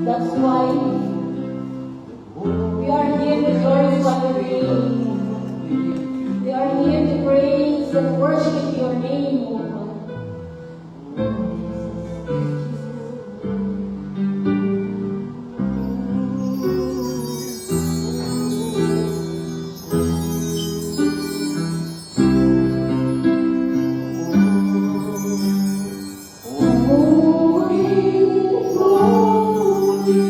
That's why we are here to glorify your name. We are here to praise and worship your name, O God. Holy, holy,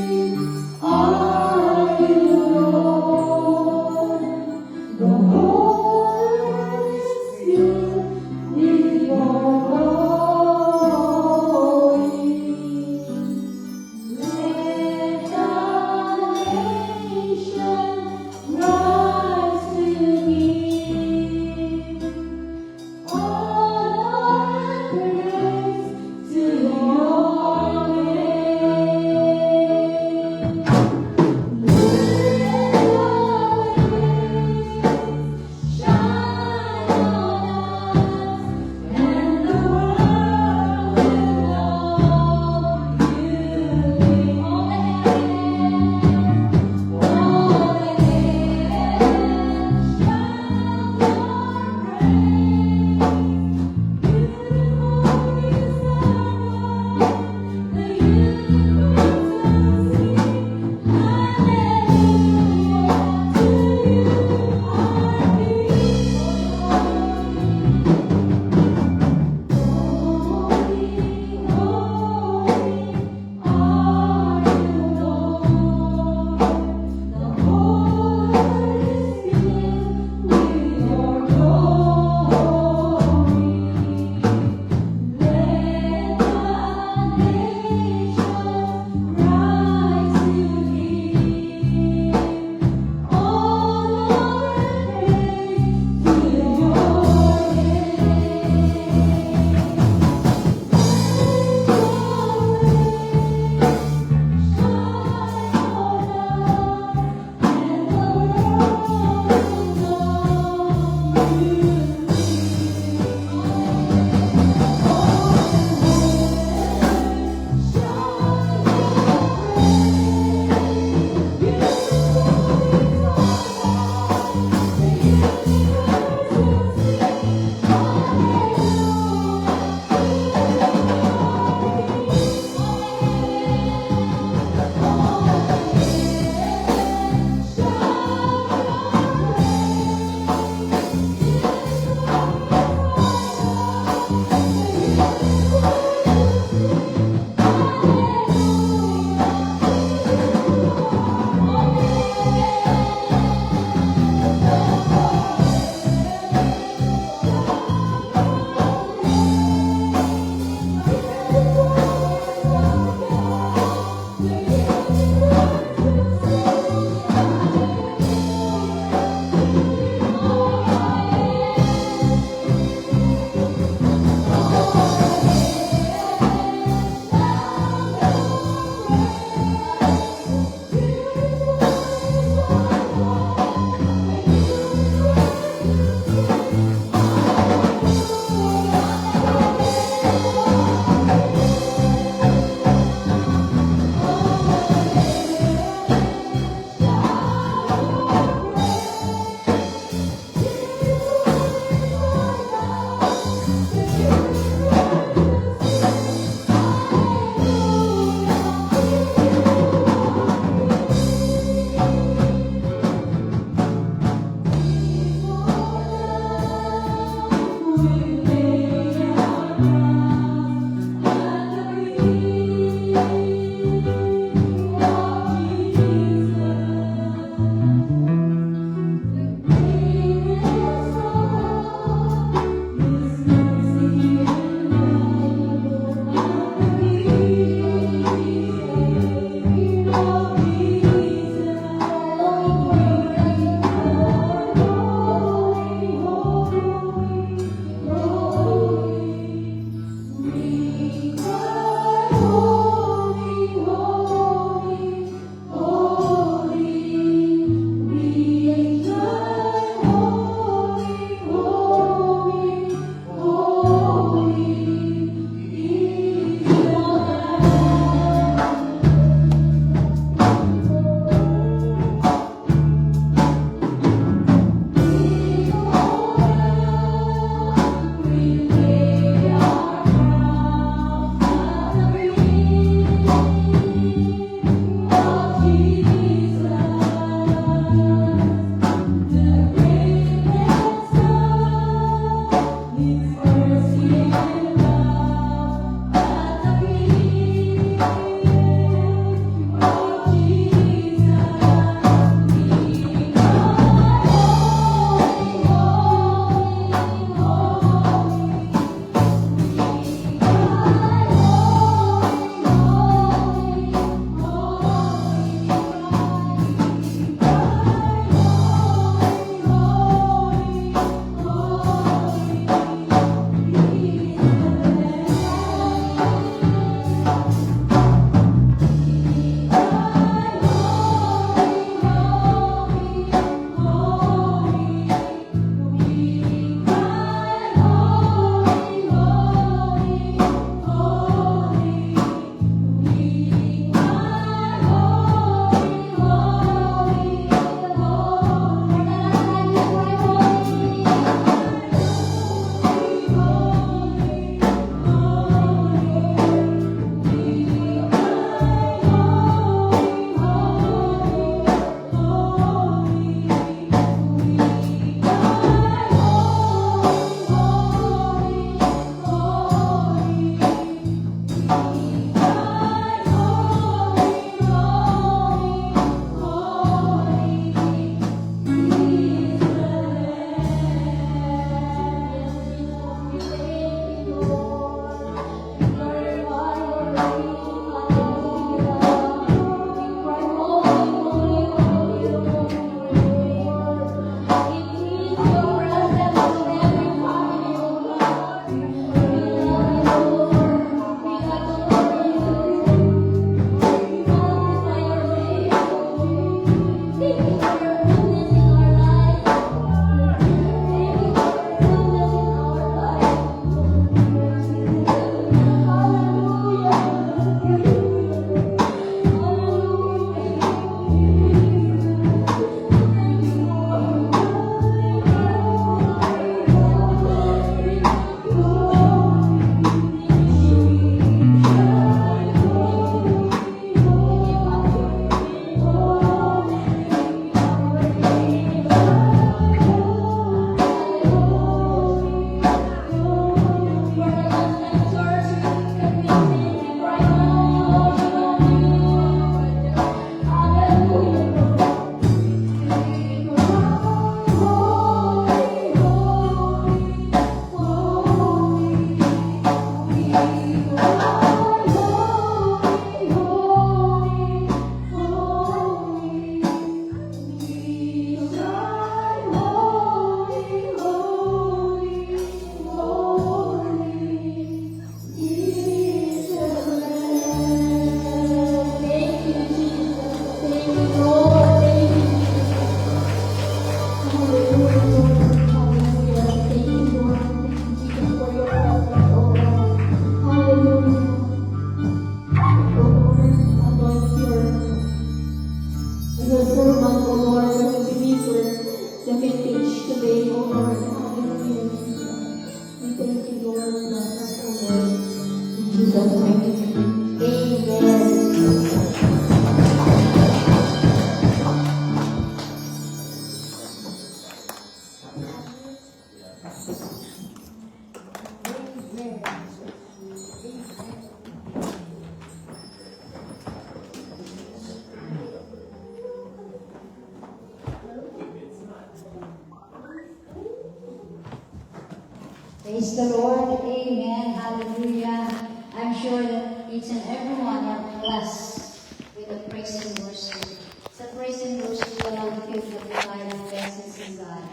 Praise the Lord. Amen. Hallelujah. I'm sure that each and every one are blessed with the praise and worship. Sa praise and worship, walang feel na tayo ng blessings in God.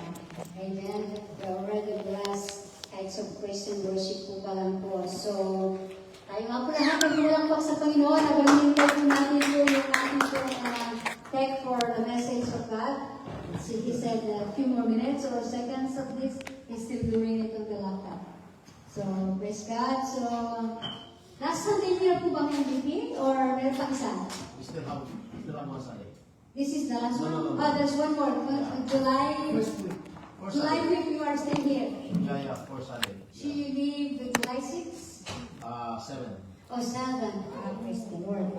Amen. We're already blessed kahit sa praise and worship po pa lang po. So, tayo nga po lahat magbilang po sa Panginoon. Nagamitin po natin po yung ating po tech for the message of God. So he said a few more minutes or seconds of this, he's still doing it on the laptop. So, praise God. So, last Sunday niyo po bang MVP or meron pa isa? We still have one Sunday. This is the last one? No. There's one more. July First week. July 5th, you are still here. Yeah, for Sunday. So you leave July 6th? 7. O 7. Praise the Lord.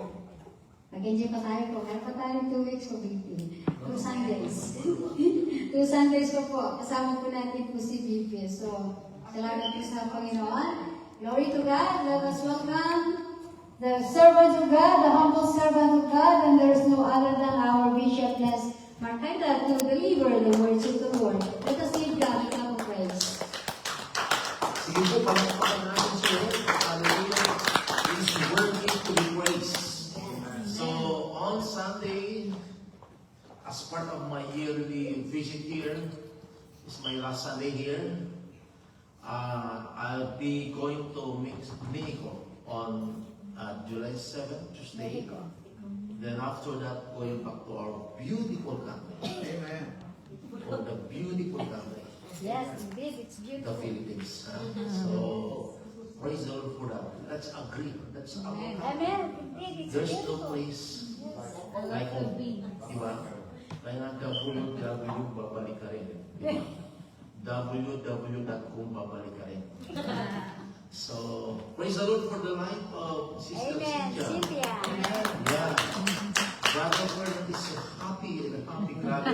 Mag-enjoy pa tayo po. Meron pa tayo 2 weeks po, BP. 2 Sundays. 2 Sundays po po. Kasama po natin po si BP. So, salamat po sa Panginoon. Glory to God. Let us welcome the servant of God, the humble servant of God, and there is no other than our Bishop Nes Marqueta to deliver the words of the Lord. Let us give God a clap of praise. Sige po, palakpakan natin siya. Hallelujah. He is worthy to be praised. So, on Sunday, as part of my yearly visit here, it's my last Sunday here, I'll be going to Mexico on July 7th, Tuesday. Then after that, going back to our beautiful country. Amen. Or the beautiful country, Yes, indeed, it's the beautiful. Philippines. So, praise the Lord for that. Let's agree. That's our country. Amen. Indeed, it's There's no beautiful. place like home. Diba? Kaya nga www, babalik ka rin. Diba? www.com, babalik ka rin. So, praise the Lord for the life of Sister Amen. Cynthia. Cynthia. Yeah. Brother Ferdinand is so happy and happy. Grabe.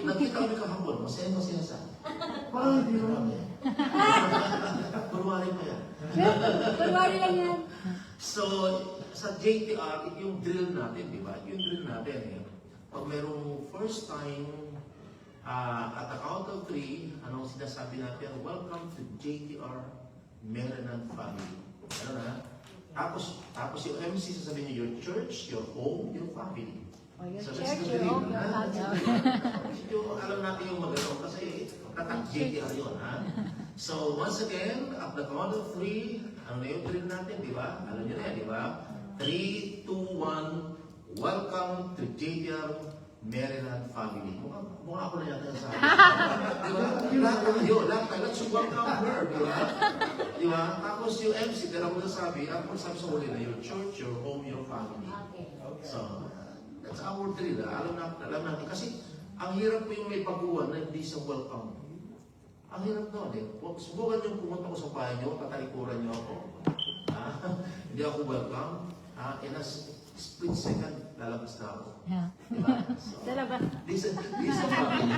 Nakita kami kahapon. Masaya sa. Parang hindi naman. Kunwari pa yan. Kunwari lang yan. So, sa JTR, yung drill natin, di ba? Yung drill natin, pag merong first time, at the count of 3, anong sinasabi natin? Welcome to JTR Maryland family. Ano na? Tapos yung MC sasabihin niyo, your church, your home, your family. Oh, your So, church, let's your do home, it, your ha? family. Yung alam natin yung magano kasi tatak JTR yun, ha? So, once again, at the count of 3, ano na yung drill natin, di ba? Alam niyo na yan, di ba? 3, 2, 1, welcome to JTR Maryland family. Mukha ako na yata yung sabi. Di ba? Lahat tayo, let's welcome her, di ba? Di ba? Tapos yung MC, pero ako nasabi sa huli na your church, your home, your family. So, that's our drill. Alam natin. Kasi, ang hirap po yung may baguhan na hindi sa welcome. Ang hirap doon eh. Subukan yung pumunta ko sa bahay nyo, tatalikuran nyo ako. Hindi ako welcome. In a split second, lalabas na ako. Yeah. Diba? So, This is family.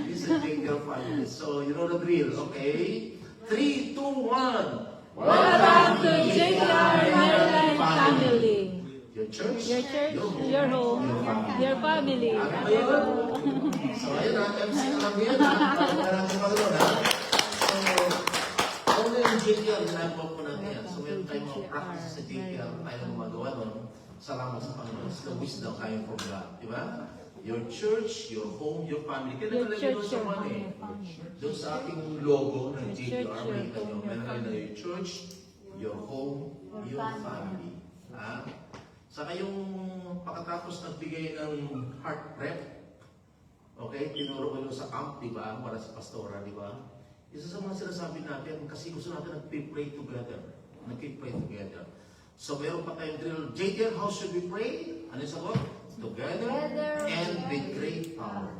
This is JTR family. So, you know the drill, okay? 3, 2, 1. Welcome to JTR Maryland family. Your church, Your home, your family. Ano ba yun? So, ayun na, MC na lang yun. Maraming pagod na. So, only yung JTR, ginagawa po natin yan. So, meron tayong mga practice sa JTR, tayo gumagawa nun. Salamat sa Panginoon. It's the wisdom coming from God. Diba? Your church, your home, your family. Kaya Your nakalagay doon church, sa your mga home, eh. your family. Doon sa ating logo ng Your JTR, church, your makikita nyo. home, your Meron na family. your church, your home, your family. Ha? Saka yung pagkatapos nagbigay ng heart rep, okay, tinuro ko yung sa camp, di ba? Para sa pastora, di ba? Isa sa mga sinasabi natin, kasi gusto natin nag-pray together. Nag-pray together. So, meron pa tayong drill. JTR, how should we pray? Ano yung sagot? Together and with great power.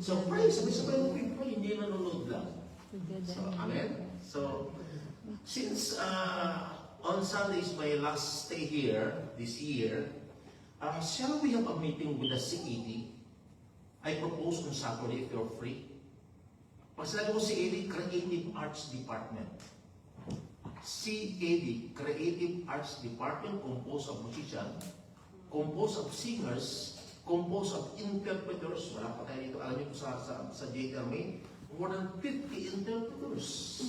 So, pray. Sabi-sabay mo pray, hindi nanonood lang. So, amen? So, since on Sunday is my last stay here this year, shall we have a meeting with the CED? I propose on Saturday if you're free. Pag sinabi ko CED, Creative Arts Department. CAD, Creative Arts Department, composed of musicians, composed of singers, composed of interpreters. Wala pa tayo dito. Alam niyo po sa JTR Main, more than 50 interpreters.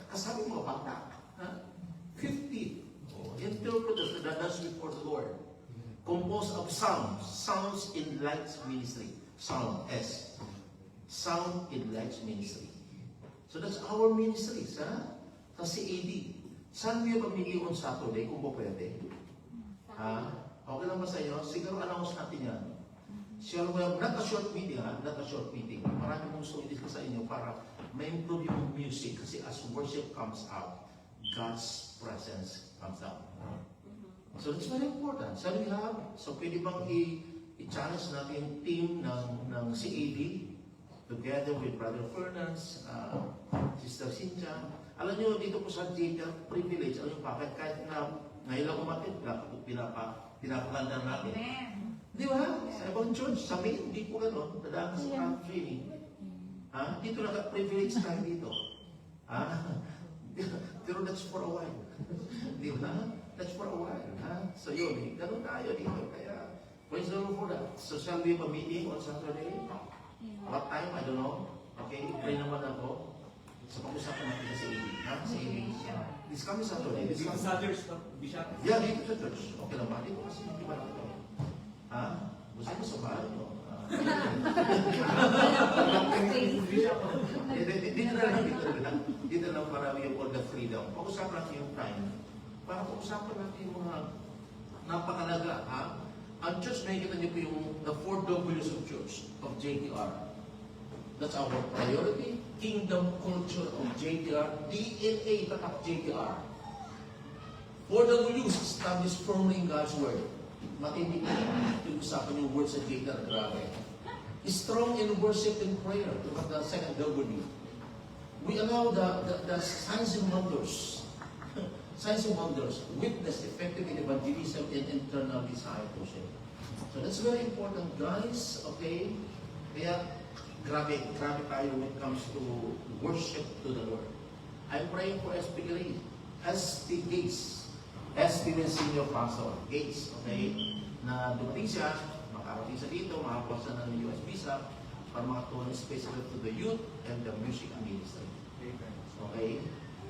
Kasabi mga bata, ha? 50 interpreters na dadas before the Lord. Composed of psalms. Sounds in Lights Ministry. Sound, S. Sound in Lights Ministry. So that's our ministry sa CAD. Saan mo yung pamili on Saturday kung po pwede? Ha? Okay lang ba sa inyo? Siguro announce natin yan. Shall we have, not a short meeting ha? Not a short meeting. Marami kong gusto i-discuss sa inyo para ma-improve yung music. Kasi as worship comes out, God's presence comes out. So it's very important. So we have, so pwede bang i-challenge natin yung team ng CAD together with Brother Fernandez, Sister Cynthia. Alam nyo, dito po sa theater, privilege. Alam nyo bakit? Kahit na ngayon lang umatid, pinapaganda natin. Di ba? Sa ibang church, sa main, hindi po gano'n. Dadaan sa camp training. Ha? Dito naka-privilege tayo dito. Ha? Pero that's for a while. Di ba? That's for a while. Ha? So yun, gano'n tayo dito. Kaya, praise the Lord for that. So shall we have a meeting on Saturday? What time? I don't know. Okay, pray naman ako. So pag-usapan natin sa CAD. Ha? CAD. This coming Saturday. This coming Saturday. Yeah, dito sa church. Okay lang ba? Dito kasi hindi ba natin? Ha? Gusto mo sa bahay nyo? Dito lang para we have all the freedom. Pag-usapan natin yung time. Para pag-usapan natin yung mga napakalaga. Ha? Ang church, nakikita niyo po yung the 4 W's of church, of JTR. That's our priority. Kingdom culture of JTR. DNA tatak JTR. 4 W's established firmly in God's Word. Matindi yung usapan yung words sa JTR. Grabe. Strong in worship and prayer. Look at the second W. We allow the signs and wonders. Signs and wonders, witness effective in evangelism and internal discipleship. So that's very important, guys. Okay? Kaya, grabe tayo when it comes to worship to the Lord. I'm praying for SB Gates. SB means Senior Pastor Gates. Okay? Na dumating siya, makarating siya dito, makakuha siya ng US visa para makatulong specific to the youth and the music ministry. Okay?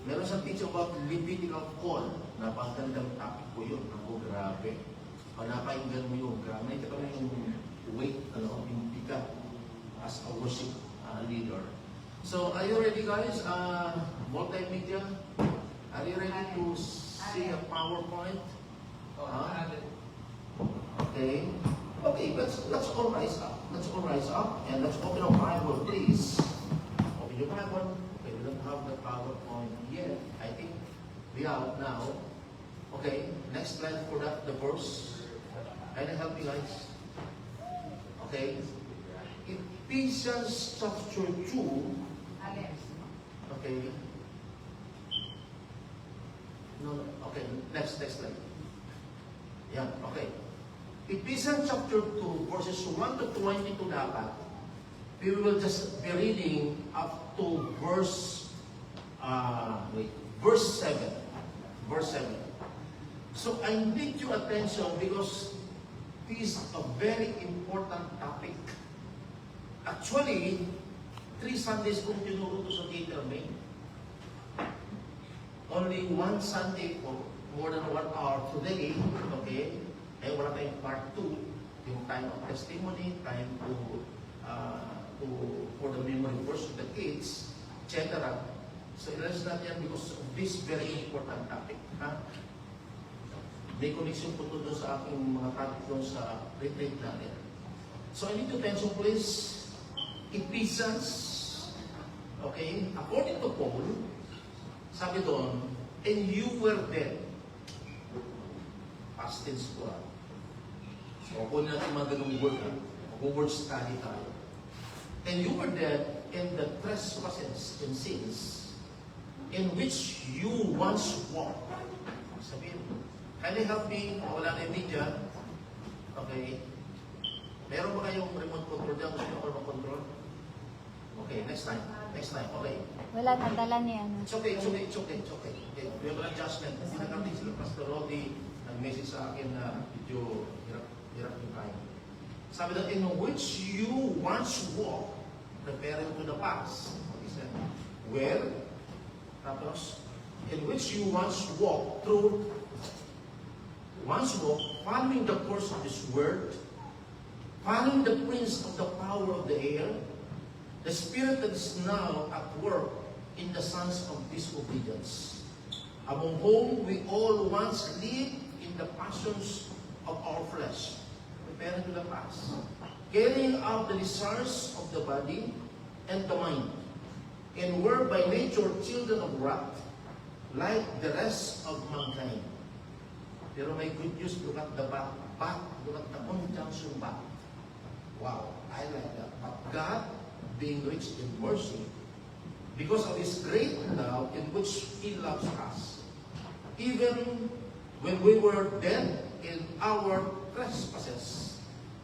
Meron siyang teaching about Levitical call. Napakagandang topic po yun. Ako, grabe. Pag napainggan mo yun, grabe. Nakita mo yung weight, yung bigat as a worship leader. So, are you ready guys? Multimedia? Are you ready to see a PowerPoint? Okay. Okay, let's all rise up. Let's all rise up and let's open our Bible, please. Open your Bible. Okay, we don't have the PowerPoint yet. I think we have now. Okay, next slide for that, the verse. Can I help you guys? Okay. Ephesians chapter 2. Okay. No, okay, next slide. Yeah, okay. Ephesians chapter 2, verses 1 to 22 dapat. We will just be reading up to verse 7. Verse 7. So I need your attention because this is a very important topic. Actually, 3 Sundays kung tinuro to sa theater main. Only 1 Sunday for more than 1 hour today, okay? Eh, wala tayong part 2, yung time of testimony, time for the memory verse of the kids, etc. So, ilas natin yan because of this very important topic. Ha? May connection po doon sa aking mga topic doon sa retreat natin. So, I need your attention please. Ephesians, okay, according to Paul, sabi doon, and you were dead. Past tense ko. So, kung natin mga ganung word, word study tayo. And you were dead in the trespasses and sins in which you once walked. Sabihin, can you help me? Wala na yung media. Okay. Meron ba kayong remote control dyan? Gusto nyo ako mag-control? Okay, next time. Okay. Wala na, dala niya. It's okay. Okay. We have an adjustment. Hindi na kami sila. Pastor Roddy nag-message sa akin na medyo hirap yung time. Sabi na, in which you once walked, referring to the past. He said, well, tapos, in which you once walked, following the course of this world, following the prince of the power of the air, the spirit that is now at work in the sons of disobedience, among whom we all once lived in the passions of our flesh, referring to the past, carrying out the desires of the body and the mind, and were by nature children of wrath, like the rest of mankind. Pero may good news, look at the back, look at the conjunction back. Wow, I like that. But God, being rich in mercy, because of His great love in which He loves us, even when we were dead in our trespasses,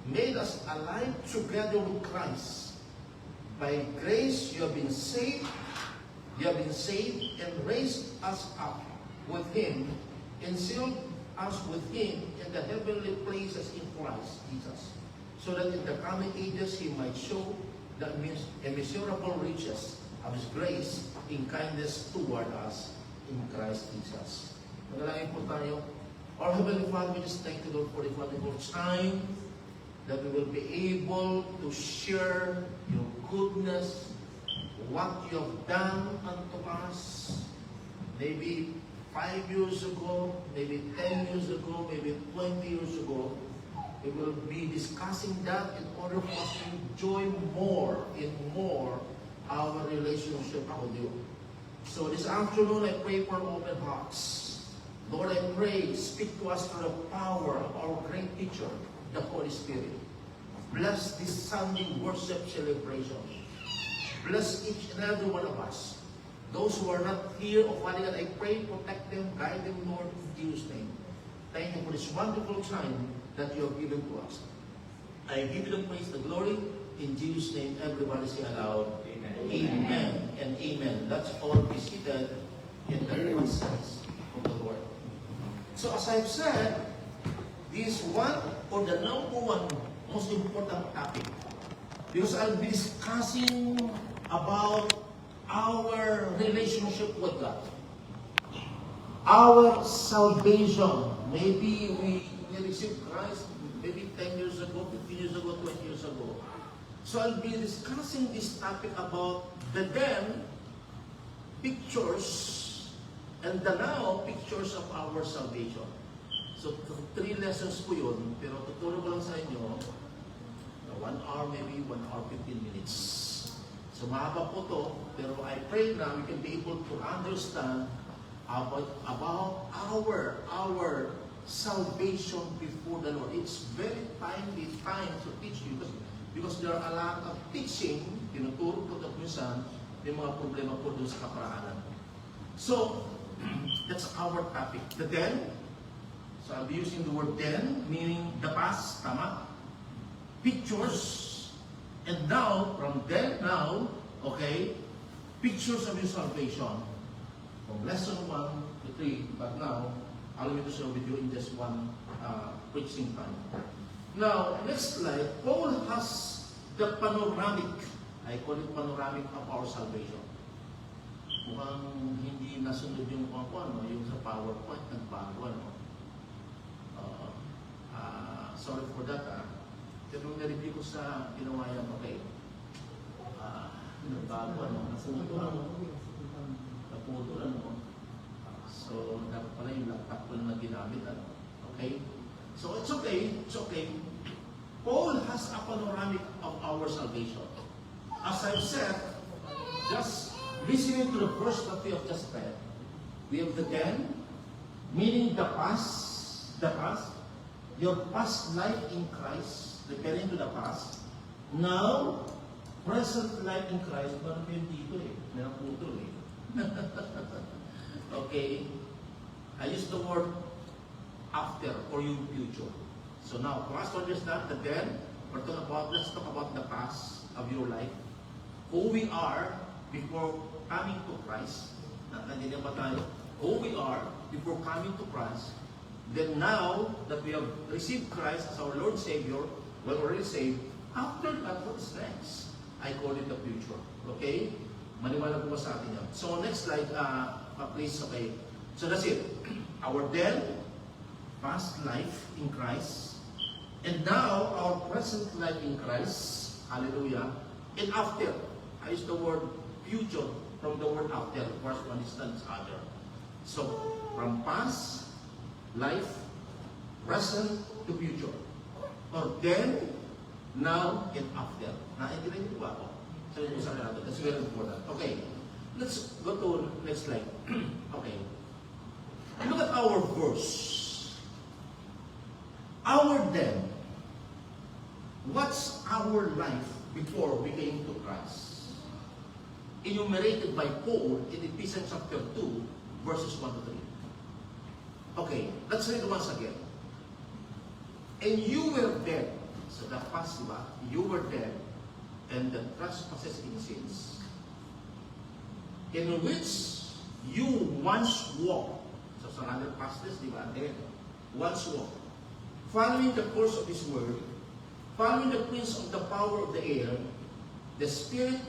made us alive together with Christ. By grace you have been saved. You have been saved and raised us up with Him and sealed us with Him in the heavenly places in Christ Jesus, so that in the coming ages He might show the immeasurable riches of His grace in kindness toward us in Christ Jesus. Manalangin po tayo. Our Heavenly Father, we just thank you, Lord, for the wonderful time that we will be able to share your goodness, what you have done unto us, maybe 5 years ago, maybe 10 years ago, maybe 20 years ago. We will be discussing that in order for us to enjoy more and more our relationship with you. So this afternoon, I pray for open hearts. Lord, I pray, speak to us through the power of our great teacher, the Holy Spirit. Bless this Sunday worship celebration. Bless each and every one of us. Those who are not here of what I pray, protect them, guide them, Lord, in Jesus' name. Thank you for this wonderful time that you have given to us. I give you the praise, the glory. In Jesus' name, everybody say aloud, amen. Amen and amen. Let's all be seated in the presence of the Lord. So as I've said, this one or the number one most important topic, because I'll be discussing about our relationship with God, our salvation. Maybe we received Christ maybe 10 years ago, 15 years ago, 20 years ago. So I'll be discussing this topic about the then pictures and the now pictures of our salvation. So 3 lessons po yun, pero tuturo ko lang sa inyo 1 hour, maybe 1 hour, 15 minutes. So mahaba po to, pero I pray na we can be able to understand about our salvation before the Lord. It's very timely time to teach you because there are a lot of teaching, tinuturo ko ito minsan, may mga problema po doon sa kaparaanan. So, that's our topic. The then, so I'll be using the word then, meaning the past, tama? Pictures, and now, from then, now, okay, pictures of your salvation. From lesson 1 to 3, but now, allow me to share with you in just one preaching time. Now, next slide, Paul has the panoramic, I call it panoramic of our salvation. Mukhang hindi nasunod yung yung sa PowerPoint, nagbago, ano. Sorry for that, pero na-review ko sa ginawa yan, okay. Nagbago, ano, naputo, ano. So, dapat pala yung laptop ko na ginamit, ano. Okay? So, it's okay. It's okay. Paul has a panoramic of our salvation. As I've said, just listening to the verse that we have just read, we have the then, meaning the past, your past life in Christ, referring to the past. Now, present life in Christ, parang yun dito meron putol Okay, I use the word after or yung future. So now, for us to understand the then, let's talk about the past of your life. Who we are before coming to Christ. Nandiyan ba tayo? Who we are before coming to Christ. Then now that we have received Christ as our Lord Savior, we're already saved. After that, what is next? I call it the future. Okay? Maniwala po ba sa atin yan? So next slide, please, okay. So that's it. Our then, past life in Christ, and now our present life in Christ, hallelujah, and after. I use the word future from the word after, of course, one is not other. So, from past life, present to future. Or then, now, and after. Naintindihan niyo ba ako? So, yun yung sabi natin. That's very important. Okay. Let's go to next slide. Okay. Look at our verse. Our then. What's our life before we came to Christ? Enumerated by Paul in Ephesians chapter 2, verses 1 to 3. Okay, let's read once again. And you were dead. So the past, diba? You were dead, and the trespasses in sins, in which you once walked. So sa another past tense, diba? Dead. Once walked. Following the course of this world, following the prince of the power of the air, the spirit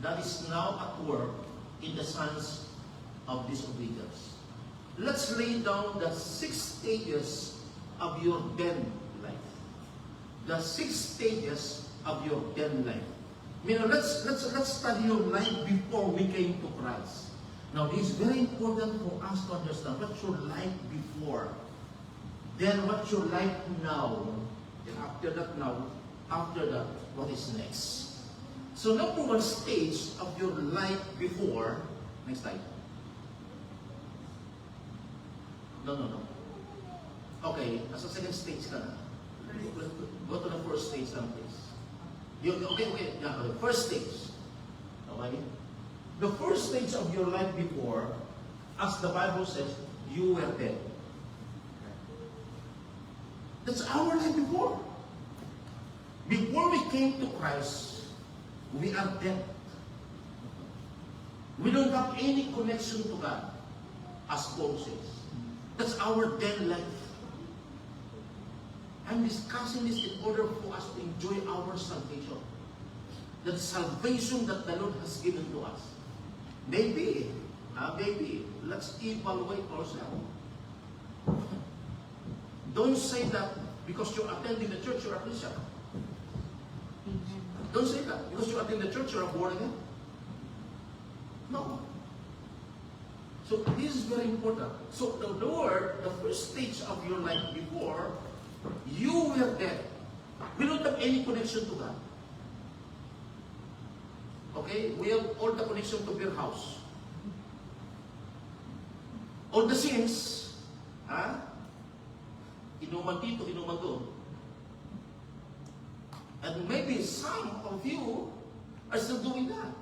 that is now at work in the sons of disobedience. Let's lay down the 6 stages of your then life. The 6 stages of your then life. Let's study your life before we came to Christ. Now, this is very important for us to understand what's your life before. Then what's your life now? And after that, what is next? So, number one stage of your life before, next slide. No. Okay, as a second stage ka na. Go to the first stage lang, please. Okay. Yeah, okay. First stage. Okay? The first stage of your life before, as the Bible says, you were dead. That's our life before. Before we came to Christ, we are dead. We don't have any connection to God, as Paul says. That's our dead life. I'm discussing this in order for us to enjoy our salvation. The salvation that the Lord has given to us. Maybe, let's evaluate ourselves. Don't say that because you're attending the church, you're a Christian. Don't say that because you attend the church, you're born again. No. So this is very important. So the Lord, the first stage of your life before, you were dead. We don't have any connection to God. Okay? We have all the connection to your house. All the sins, inuman dito, inuman doon. And maybe some of you are still doing that.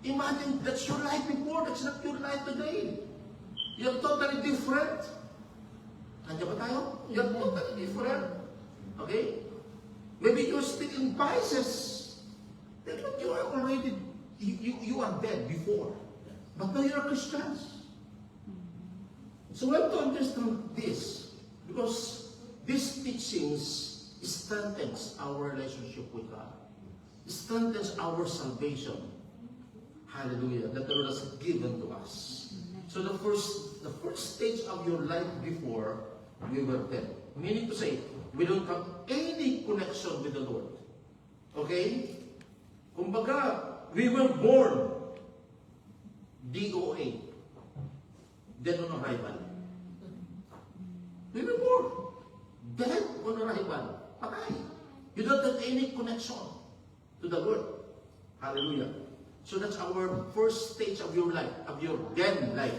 Imagine that's your life before, that's not your life today. You're totally different. Nandiyan ba tayo? You're totally different. Okay? Maybe you're still in vices. But you are already, you are dead before. But now you're Christians. So we have to understand this. Because these teachings strengthens our relationship with God. Strengthens our salvation. Hallelujah. That the Lord has given to us. So the first stage of your life before, we were dead. Meaning to say, we don't have any connection with the Lord. Okay? Kumbaga, we were born DOA. Dead on arrival. We were born dead on arrival. Patay. You don't have any connection to the Lord. Hallelujah. So that's our first stage of your life, of your then life.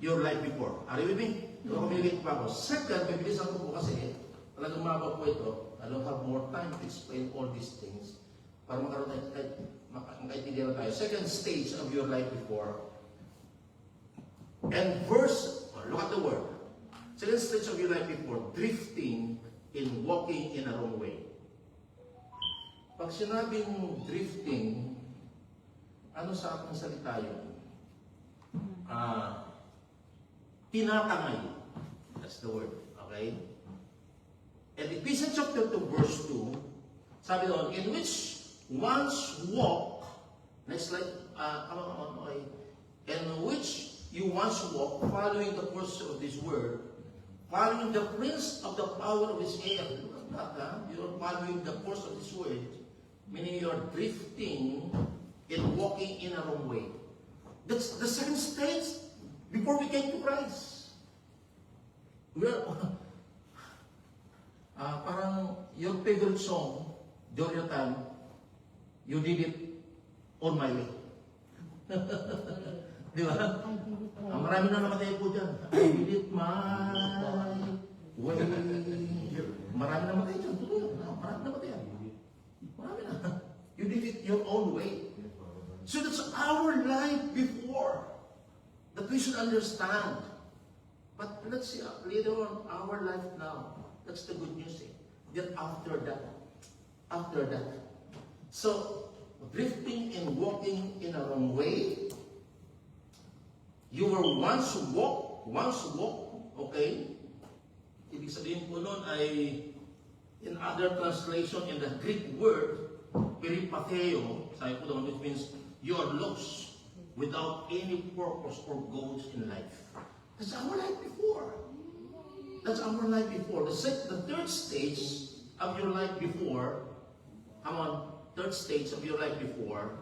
Your life before. Are you with me? Communicate pa ako. Second, bibilisan ko po kasi, talagang mababa po ito. I don't have more time to explain all these things. Para makaintindihan tayo. Second stage of your life before. And look at the word. Second stage of your life before, drifting in walking in a wrong way. Pag sinabing drifting, ano sa ating salita yun? Tinatangay. That's the word. Okay? And Ephesians chapter 2 verse 2 Sabi doon, in which once walk, next slide, come on, okay. In which you once walk, following the course of this word, following the prince of the power of his air. Look at that, you're following the course of this word, meaning you're drifting and walking in a wrong way. That's the second stage before we came to Christ. We're, parang your favorite song during your time, you did it on my way. Di ba? Marami na namatay po dyan. I did it my way. Marami na namatay dyan. Totoo yun. Marami na namatay yan. Marami na. You did it your own way. So that's our life before that we should understand. But let's see, later on, our life now, that's the good news. Then after that. So, drifting and walking in a wrong way, you were once walk, okay? Ibig sabihin po nun ay, in other translation, in the Greek word, peripatheo, sabi po doon, which means, you are lost without any purpose or goals in life. That's our life before. That's our life before. The third stage of your life before, come on, third stage of your life before,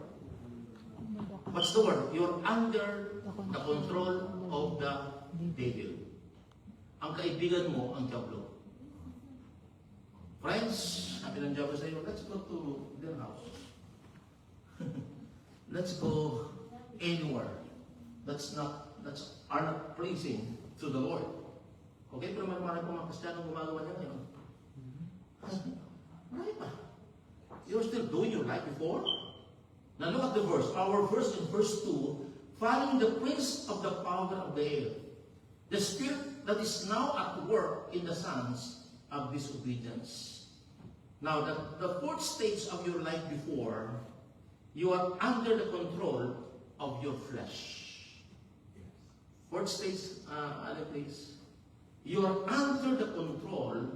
what's the word? You're under the control of the devil. Ang kaibigan mo, ang diablo. Friends, sabi ng diablo sa iyo, let's go to their house. Let's go anywhere. Are not pleasing to the Lord. Okay, pero marami po mga Kristiyanong gumagawa niya ngayon. Marami pa. You're still doing your life before? Now look at the verse. Our verse in verse 2, following the prince of the power of the air, the spirit that is now at work in the sons of disobedience. Now the fourth stage of your life before, you are under the control of your flesh. Fourth stage, please. You are under the control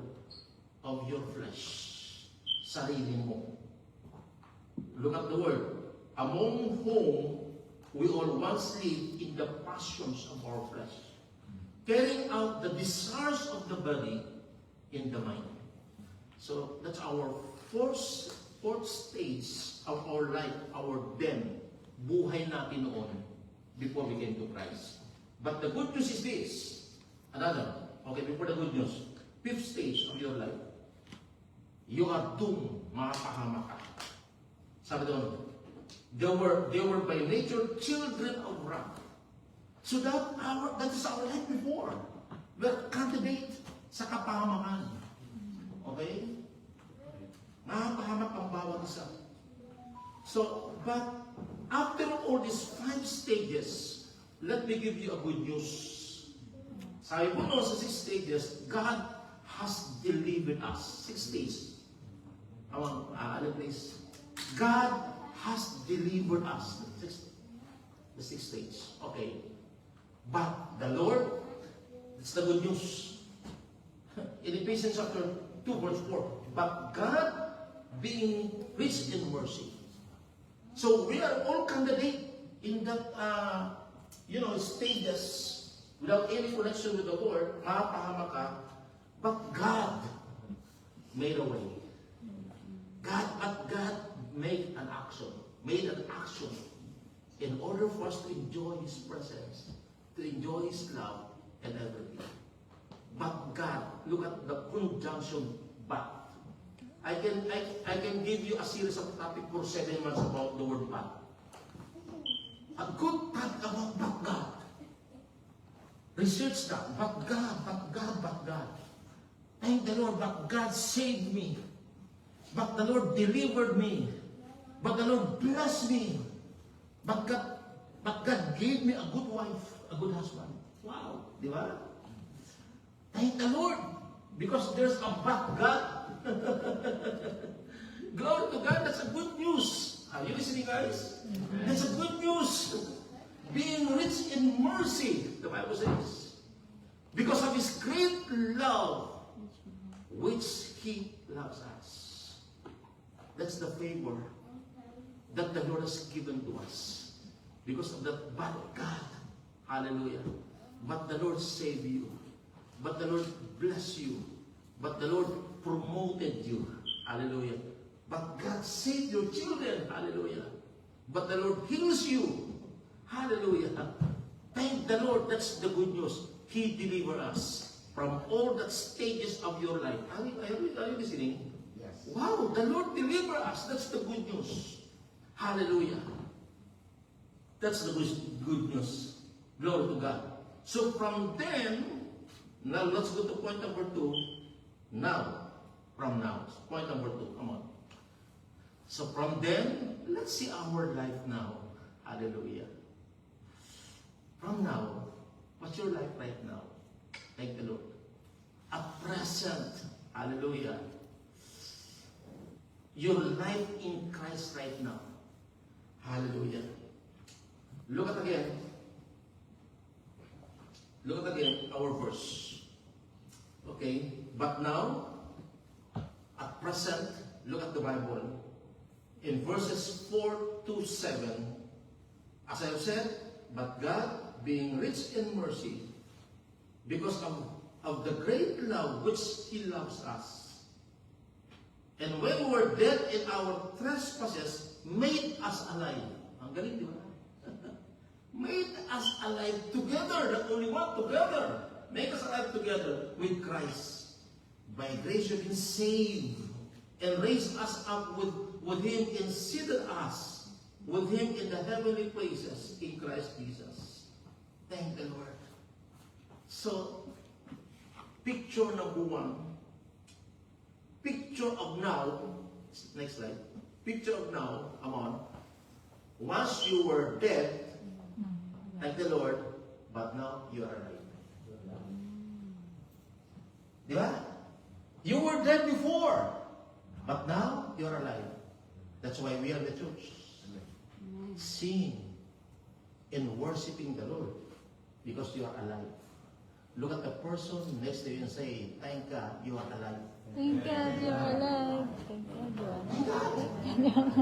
of your flesh. Sarili mo. Look at the word. Among whom we all once lived in the passions of our flesh, carrying out the desires of the body in the mind. So that's our fourth stage of our life, our then, buhay natin noon before we came to Christ. But the good news is this. Before the good news, fifth stage of your life, you are doomed, mapahamak ka. Sabi doon, they were by nature children of wrath. So that is our life before. We're candidate sa kapahamakan. Okay? Mapahamak ang bawat isa. So, but after all these 5 stages, let me give you a good news. Sabi po no, sa 6 stages, God has delivered us. 6 stages. Please. God has delivered us. The 6 stage. Okay. But the Lord, it's the good news. In Ephesians chapter 2, verse 4. But God, being rich in mercy. So we are all candidate in that, stages without any connection with the Lord, mapahamak ka, but God made a way. God made an action in order for us to enjoy His presence, to enjoy His love and everything. But God, look at the conjunction but. I can give you a series of topic for 7 months about the word but. A good topic about but God. Research that. But God. Thank the Lord, but God saved me. But the Lord delivered me. But the Lord blessed me. But God gave me a good wife, a good husband. Wow, di ba? Thank the Lord, because there's a but God. Glory to God, that's a good news. Are you listening, guys? That's a good news. Being rich in mercy, the Bible says. Because of His great love, which He loves us. That's the favor that the Lord has given to us. Because of that, but God, hallelujah, but the Lord saved you. But the Lord bless you. But the Lord promoted you. Hallelujah. But God saved your children. Hallelujah. But the Lord heals you. Hallelujah. Thank the Lord. That's the good news. He delivered us from all the stages of your life. Are you listening? Yes. Wow, the Lord delivered us. That's the good news. Hallelujah. That's the good news. Glory to God. So from then, now let's go to point number 2. Now, from now. Point number 2. Come on. So from then, let's see our life now. Hallelujah. From now, what's your life right now? Thank the Lord. A present. Hallelujah. Your life in Christ right now. Hallelujah. Look at again. Look at again our verse. Okay. But now, at present, look at the Bible. In verses 4 to 7, as I have said, but God, being rich in mercy, because of the great love which He loves us, and when we were dead in our trespasses, made us alive. Ang galing, di ba? Made us alive together, not only one, together. Make us alive together with Christ. By grace you've been saved, and raised us up with Him, and seated us with Him in the heavenly places in Christ Jesus. Thank the Lord. So, picture number 1. Picture of now. Next slide. Picture of now. Come on. Once you were dead, thank the Lord, but now you are alive. Di ba? You were dead before, but now you are alive. That's why we are the church. Singing and worshiping the Lord because you are alive. Look at the person next to you and say, thank God you are alive. Thank God you're alive. Thank God you're alive.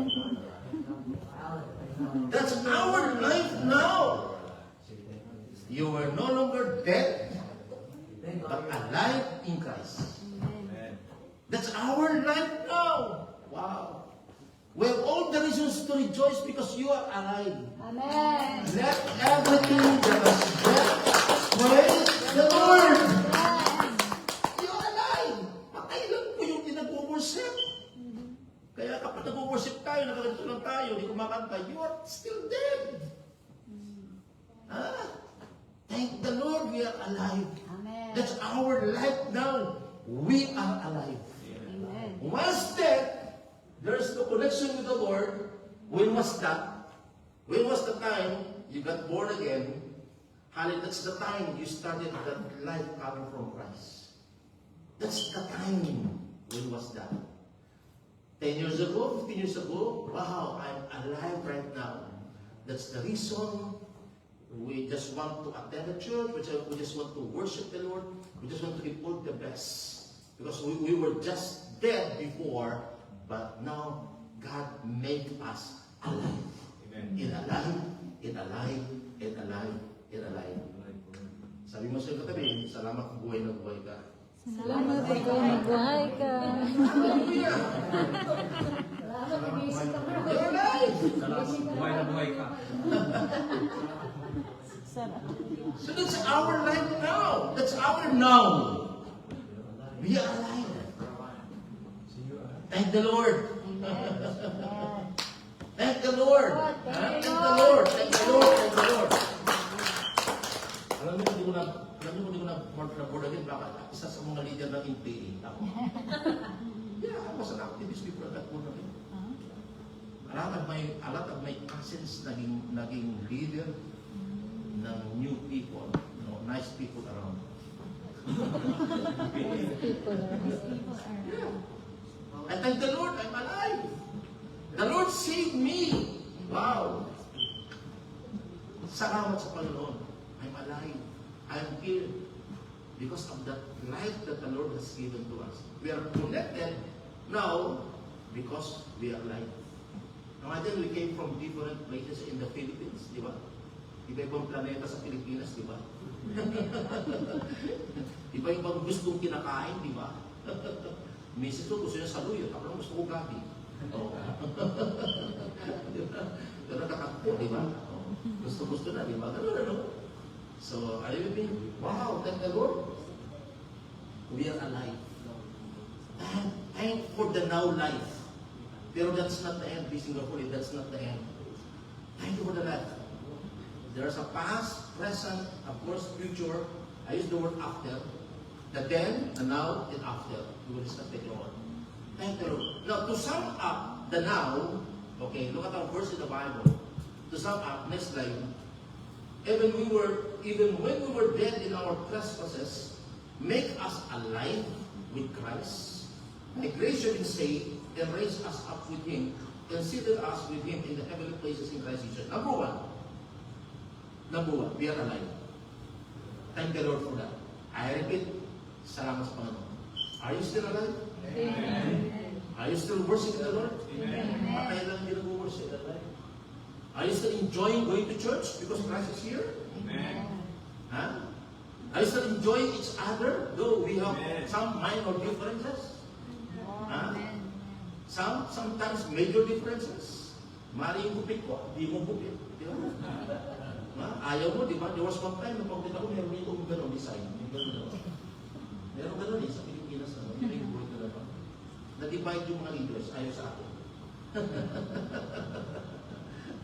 That's our life now. You are no longer dead, but alive in Christ. That's our life now. Wow. We have all the reasons to rejoice because you are alive. Amen. Let everything that has breath praise the Lord. You are alive. Patay lang po yung nag-worship. Kaya kapag nag-worship tayo, nakaganto lang tayo, hindi kumakanta, you are still dead. Thank the Lord we are alive. Amen. That's our life now. We are alive. Amen. Once dead, there's no connection with the Lord. When was that? When was the time you got born again? Hallelujah, that's the time you started that life coming from Christ. That's the time. When was that? 10 years ago, 15 years ago, wow, I'm alive right now. That's the reason we just want to attend the church, we just want to worship the Lord, we just want to give all the best. Because we were just dead before, but now God made us alive. Amen. In alive, in alive, in alive, in alive. Sabi mo sa katabi, salamat buhay na buhay ka. Salamat po, mabuhay ka. Hallelujah! Salamat, nag-iisip ka pa. You're alive! Buhay na buhay ka. Sarap. So that's our life now. That's our now. We are alive. Thank the Lord. Amen. Thank the Lord. Thank Thank the Lord. Thank the Lord. Thank the Lord. Alam mo, hindi ko na board again. Bakit? Isa sa mga leader ng NPA. Ako. Yeah, I was an activist before that board again. A lot of my cousins naging leader ng new people. Nice people around. I thank the Lord, I'm alive. The Lord saved me. Wow. Salamat sa Panginoon. I'm alive. I'm here. Because of that life that the Lord has given to us. We are connected now Because we are alive. Imagine we came from different places in the Philippines, di ba? Iba-ibang planeta sa Pilipinas, di ba? Iba-ibang gustong kinakain, di ba? Misis ko gusto niya saluyot, ako lang gusto ko gabi. Oo. Pero nakatakbo, di ba? Gusto-gusto na, di ba? Ganun, ano? So, are you being, wow, thank the Lord. We are alive. Thank for the now life. Pero that's not the end, be Singapore, that's not the end. Thank you for the life. There's a past, present, of course, future. I use the word after. The then, the now, and after. We will discuss later on. Thank the Lord. Now, to sum up the now, okay, look at our verse in the Bible. To sum up, next slide. Even when we were dead in our trespasses, make us alive with Christ. A graciously say, and raise us up with Him, and seated us with Him in the heavenly places in Christ Jesus. Number one, we are alive. Thank the Lord for that. I repeat, salamat sa Panginoon. Are you still alive? Amen. Are you still worshiping the Lord? Patay lang hindi nag-worship. Are you still enjoying going to church because Christ is here? Huh? Are you still enjoying each other, though we have some minor differences? Huh? Sometimes major differences. Mali yung gupit ko, di mo gupit. Di ba? Ayaw mo, di ba? There was one time na pagkita ko, meron dito yung gano'ng design. Yung gano'n. Meron gano'n sa Pilipinas. Yun yung buhay talaga. Na-divide yung mga leaders. Ayaw sa akin.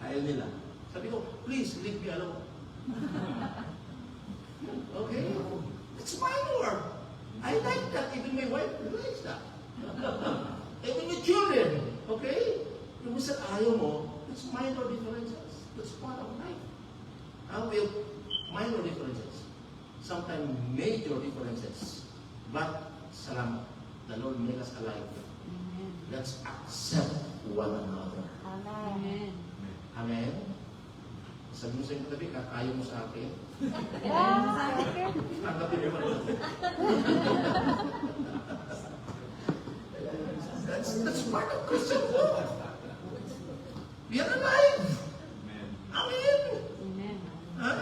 Ayaw nila. Sabi ko, please, leave me alone. Okay? It's minor. I like that. Even my wife likes that. Even with children. Okay? Yung minsan ayaw mo, it's minor differences. That's part of life. We have minor differences. Sometimes major differences. But, salamat. The Lord made us alive. Let's accept one another. Amen. Amen? Sabi mo sa iyong katabi, kakayo mo sa akin. Tanggapin mo naman. That's part of Christian walk. We are alive. Amen. Amen. Ha?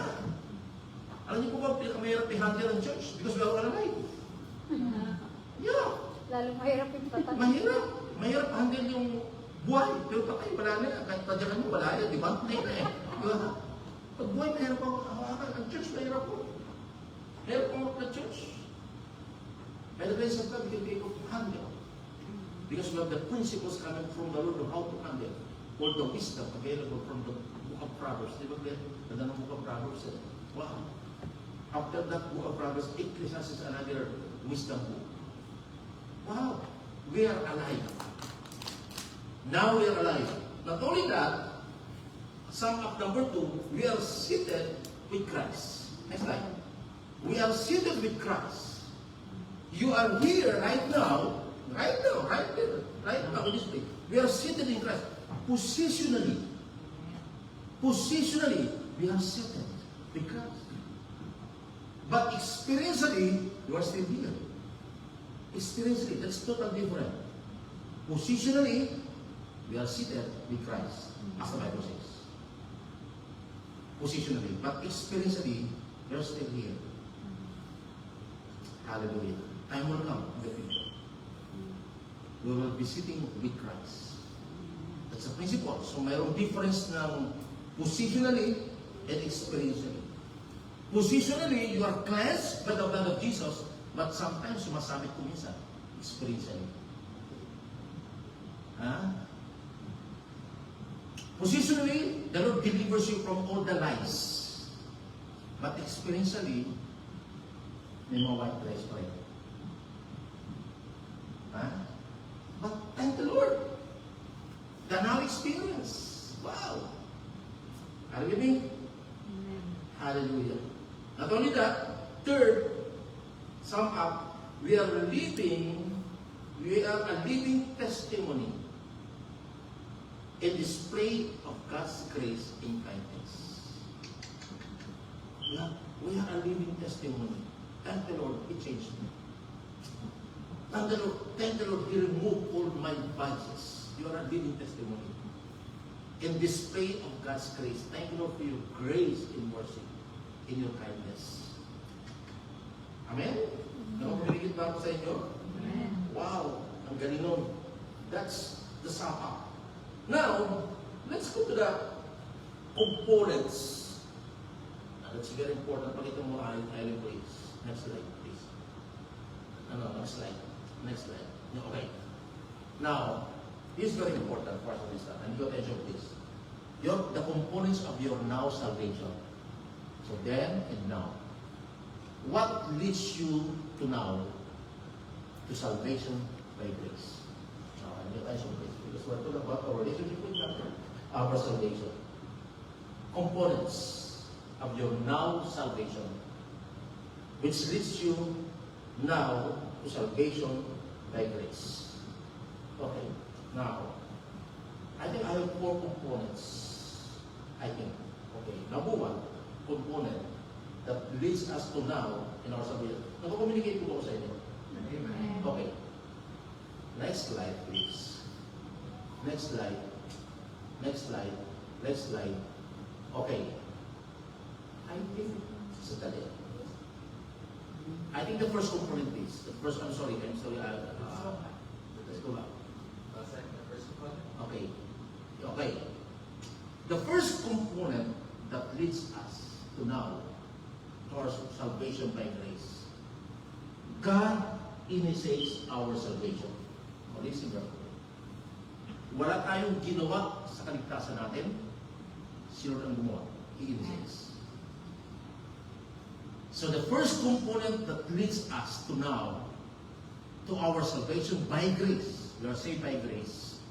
Alam niyo po ba, pinakamahirap i-handle ang church? Because we are alive. Yeah. Lalo mahirap yung patak. Mahirap. Mahirap handle yung buhay. Pero patay, wala na yan. Kahit padyakan mo, wala yan. Di ba? Patay na eh. Di ba? Pag buhay, mahirap ako hawakan. Ang church, mahirap po. Mahirap ako na church. By the grace of God, we can be able to handle. Because we have the principles coming from the Lord of how to handle. Or the wisdom available from the book of Proverbs. Di ba, Glenn? Ganda ng book of Proverbs. Wow. After that book of Proverbs, Ecclesiastes is another wisdom book. Wow. We are alive. Now we are alive. Not only that, sum up number 2, we are seated with Christ. Next slide. We are seated with Christ. You are here right now, right there, right now in this place. We are seated in Christ. Positionally, we are seated with Christ. But experientially, you are still here. Experientially, that's totally different. Positionally, we are seated with Christ, as the Bible says. Positionally, but experientially, we are still here. Hallelujah. Time will come in the future. We will be sitting with Christ. That's a principle. So, mayroong difference ng positionally and experientially. Positionally, you are cleansed by the blood of Jesus, but sometimes sumasabit ko minsan, experientially. Positionally, the Lord delivers you from all the lies. But experientially, may mga white lies pa rin. But thank the Lord. The now experience. Wow. Are you with me? Hallelujah. Not only that, third, sum up, we are a living testimony, a display of God's grace in kindness. We are a living testimony. Thank the Lord, He changed me. Thank the Lord, He removed all my vices. You are a living testimony. In display of God's grace. Thank you, Lord, for your grace and mercy, in your kindness. Amen? Nakapagigit ba ako sa inyo? Wow! Ang galing nun. That's the sapa. Now, let's go to the components. That's very important. Pakita mo ay please. Next slide, please. Next slide. Next slide. Okay. Now, this is very important for us to understand. And you attention to this. The components of your now salvation. So then and now. What leads you to now? To salvation by grace. Now, and you attention please. Because we're talking about our relationship with God. Our salvation. Components of your now salvation, which leads you now to salvation by grace. Okay, now, I think I have 4 components. I think. Okay, number 1 component that leads us to now in our salvation. Nag-communicate ko sa inyo. Amen. Okay. Next slide, please. Next slide. Next slide. Next slide. Okay. I think the first component is let's go back. Okay. Okay. The first component that leads us to now, to our salvation by grace. God initiates our salvation. Listen carefully. Wala tayong ginawa sa kaligtasan natin. Sino ang gumawa? He initiates. So the first component that leads us to now, to our salvation by grace, we are saved by grace,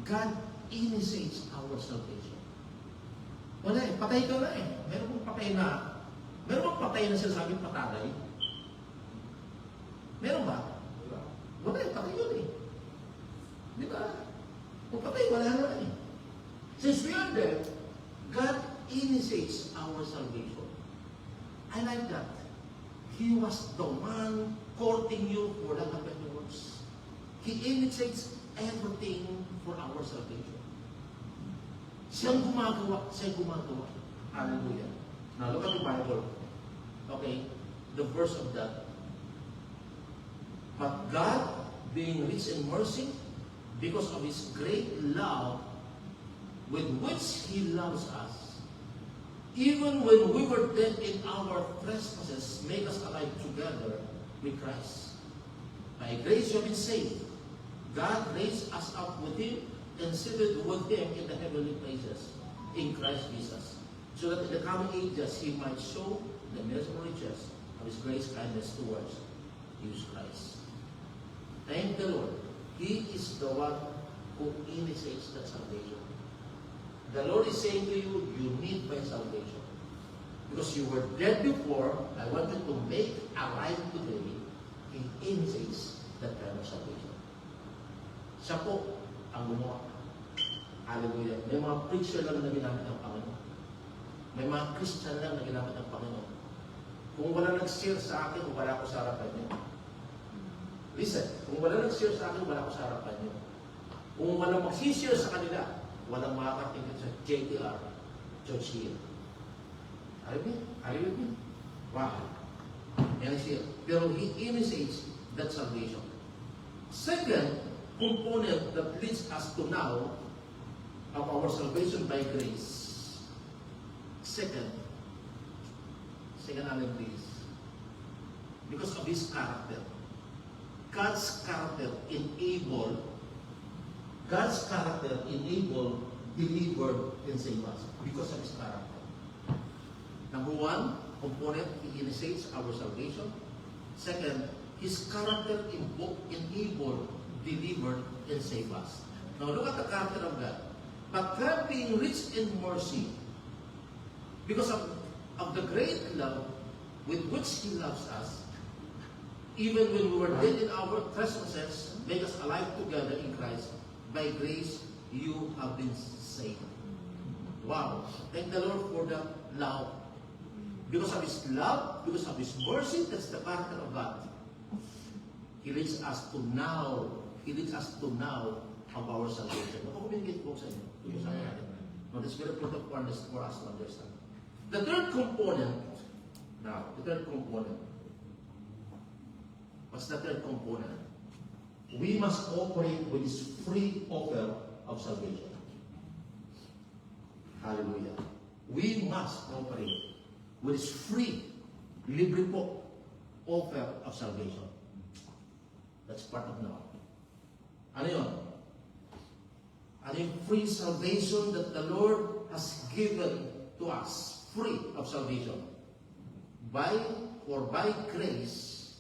God initiates our salvation. Wala eh, patay ka na eh. Meron bang patay na sinasabing patay? Meron ba? Wala eh, patay yun eh. Di ba? Kung patay, wala na eh. Since we are dead, God initiates our salvation. I like that. He was the one courting you for the better works. He initiates everything for our salvation. Siyang gumagawa. Hallelujah. Now look at the Bible. Okay, the verse of that. But God, being rich in mercy, because of His great love with which He loves us, even when we were dead in our trespasses, make us alive together with Christ. By grace you have been saved. God raised us up with Him and seated with Him in the heavenly places in Christ Jesus, so that in the coming ages He might show the immeasurable riches of His grace kindness towards Jesus Christ. Thank the Lord. He is the one who initiates that salvation. The Lord is saying to you, you need my salvation. Because you were dead before, I want you to make alive today. He initiates that kind of salvation. Siya po ang gumawa. Hallelujah. May mga preacher lang na ginamit ng Panginoon. May mga Christian lang na ginamit ng Panginoon. Kung wala nag-share sa akin, wala ko sa harapan niyo. Listen, kung wala nag-share sa akin, wala ko sa harapan niyo. Kung wala mag-share sa kanila, walang makakatingin sa JTR, Church Hill. Are you with me? Wow. And I see, pero He initiates that salvation. Second component that leads us to now of our salvation by grace. Second element please. Because of His character. God's character enable, deliver, and save us because of His character. Number 1 component, He initiates our salvation. Second, His character enable, deliver, and save us. Now look at the character of God. But God being rich in mercy, because of the great love with which He loves us, even when we were dead in our trespasses, make us alive together in Christ. By grace, you have been saved. Wow. Thank the Lord for that love. Because of His love, because of His mercy, that's the character of God. He leads us to now of our salvation. Communicate po sa inyo. Pag-usapan natin. No, that's very important for us to understand. The third component, what's the third component? We must operate with this free offer of salvation. Hallelujah. We must operate with this free, libre po, offer of salvation. That's part of now. Ano yun? Ano yung free salvation that the Lord has given to us? Free of salvation. By grace.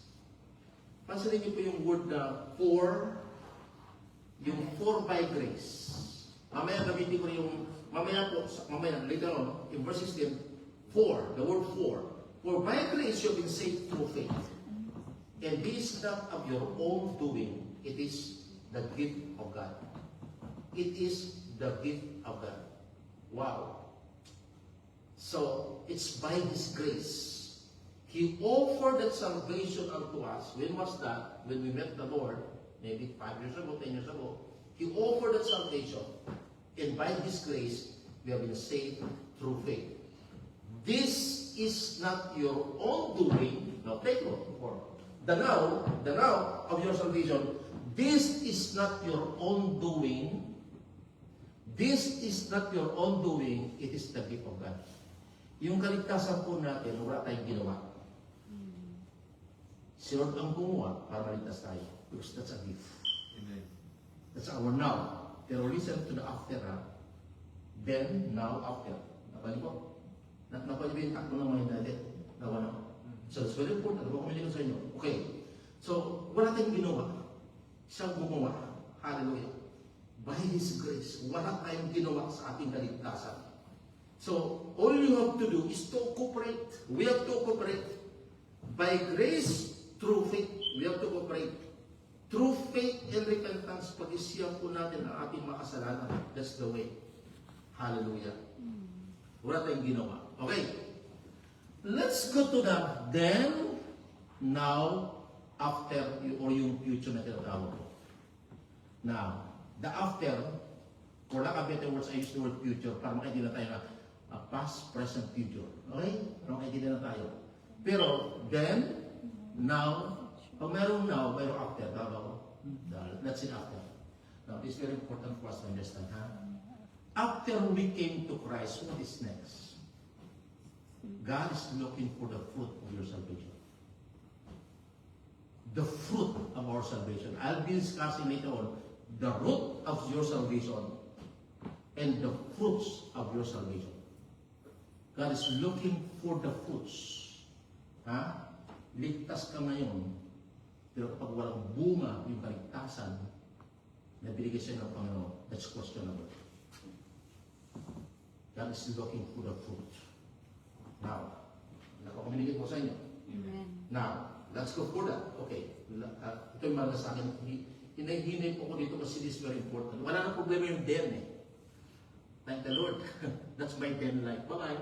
Pansinin niyo po yung word na for by grace. Mamaya gamitin ko yung, mamaya later on, in verse 16, the word for. For by grace you have been saved through faith. And this is not of your own doing, it is the gift of God. It is the gift of God. Wow. So, it's by His grace. He offered that salvation unto us. When was that? When we met the Lord, maybe 5 years ago, 10 years ago. He offered that salvation. And by His grace, we have been saved through faith. This is not your own doing. Now, take note. The now of your salvation. This is not your own doing. This is not your own doing. It is the gift of God. Yung kaligtasan po natin, wala tayong ginawa. Si Lord ang gumawa para maligtas tayo. Because that's a gift. Amen. That's our now. Pero listen to the after, ha? Then, now, after. Napali po? Napali ba yung takbo ng mga natin? Nawa na. So, it's very important. Ano ba kumiligyan sa inyo? Okay. So, wala tayong ginawa. Siyang gumawa. Hallelujah. By His grace, wala tayong ginawa sa ating kaligtasan. So, all you have to do is to cooperate. We have to cooperate. By grace, through faith, we have to cooperate. Through faith and repentance, pag-isiyang po natin ang ating mga kasalanan. That's the way. Hallelujah. Wala tayong ginawa. Okay. Let's go to the then, now, after, or yung future na tinatawag ko. Now, the after, for lack of better words, I use the word future para makaintindihan tayo na past, present, future. Okay? Para makaintindihan na tayo. Pero, then, now, pag mayroong now, mayroong after. Tama ko? That's it after. Now, it's very important for us to understand, ha? After we came to Christ, what is next? God is looking for the fruit of your salvation. The fruit of our salvation. I'll be discussing later on the root of your salvation and the fruits of your salvation. God is looking for the fruits. Ha? Ligtas ka ngayon, pero kapag walang bunga yung kaligtasan na binigay siya ng Panginoon, that's questionable. God is looking for the fruit. Now, nakakomunicate ko sa inyo. Amen. Now, let's go for that. Okay. Ito yung mga sa akin. Hinay po ko dito kasi this is very important. Wala na problema yung den eh. Thank the Lord. That's my den life. Bye-bye.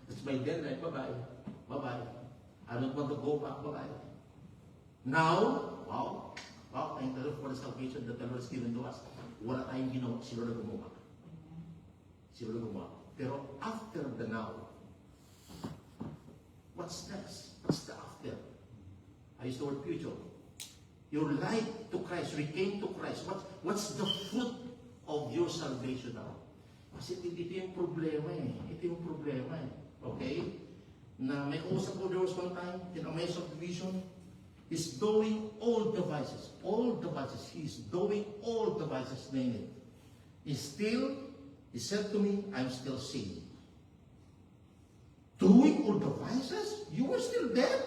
That's my den life. Bye-bye. Bye-bye. I don't want to go back. Bye-bye. Now, wow. Wow, thank the Lord for the salvation that the Lord has given to us. Wala tayong ginawa. Si Lord gumawa. Si Lord gumawa. Pero after the now, what's next? What's the after? I use the word future. Your life to Christ, we came to Christ. What's the fruit of your salvation now? Kasi ito yung problema eh. Ito yung problema eh. Okay? Na may kausap ko, there was one time in a mess of division. He's doing all devices. All devices. He's doing all devices named it. He said to me, I'm still sinning. Doing all devices? You were still dead.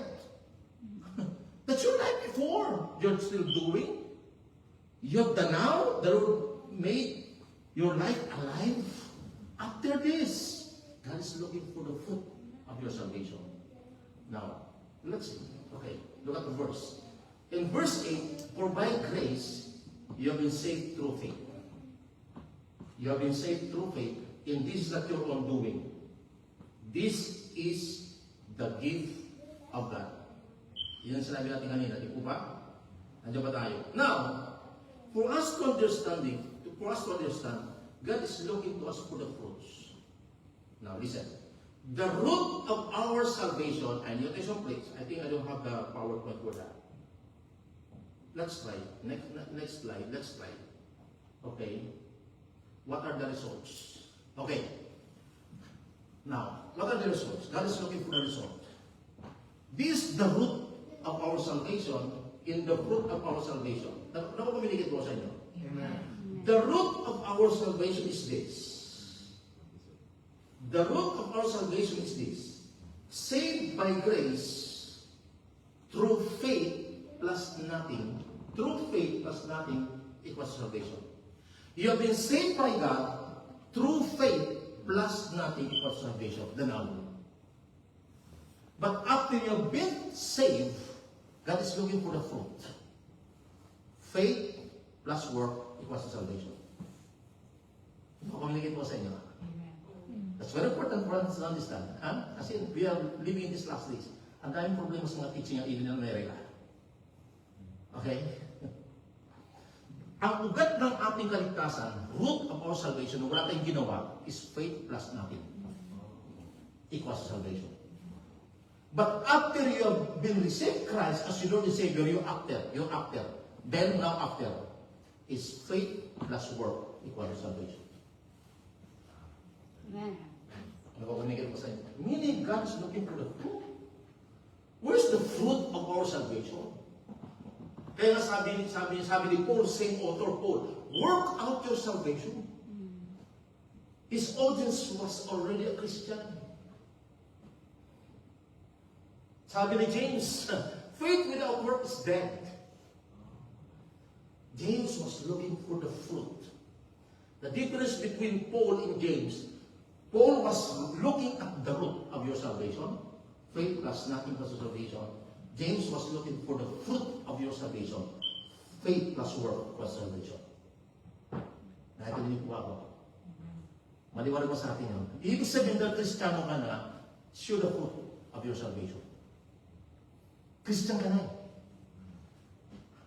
That's your life before. You're still doing. You have the now. The Lord made your life alive. After this, God is looking for the fruit of your salvation. Now, let's see. Okay, look at the verse. In verse 8, for by grace you have been saved through faith. You have been saved through faith, and this is not your own doing. This is the gift of God. Yun ang sinabi natin kanina, di po ba? Nandiyan ba tayo? Now, For us to understand, God is looking to us for the fruits. Now listen. The root of our salvation, I need to take some place. I think I don't have the PowerPoint for that. Let's try. Next slide. Let's try. Okay. What are the results? Okay. Now, what are the results? God is looking for the result. This is the root of our salvation in the fruit of our salvation. Nakukomunicate ko sa inyo? Amen. The root of our salvation is this. The root of our salvation is this. Saved by grace through faith plus nothing. Through faith plus nothing equals salvation. You have been saved by God through faith plus nothing equals salvation. The noun. But after you have been saved, God is looking for the fruit. Faith plus work equals salvation. Communicate ko sa inyo. That's very important for us to understand. Kasi we are living in these last days. Ang daming problema sa mga teaching ng even in America. Okay? Ang ugat ng ating kaligtasan, root of our salvation, wala tayong ginawa, is faith plus nothing. Equals salvation. But after you have been received Christ as your Lord and Savior, you're after. Then now after is faith plus work equals salvation. Amen. Nakukunikit ko sa inyo. Meaning God is looking for the fruit. Where's the fruit of our salvation? Kaya sabi ni Paul, same author Paul, work out your salvation. His audience was already a Christian. Sabi ni James, faith without work is dead. James was looking for the fruit. The difference between Paul and James, Paul was looking at the root of your salvation, faith plus nothing plus salvation. James was looking for the fruit of your salvation, faith plus work plus salvation. Nakikita po ako. Maliwanag mo sa atin yun. Ibig sabihin na Kristiyano ka na, show the fruit of your salvation. Christian ka na.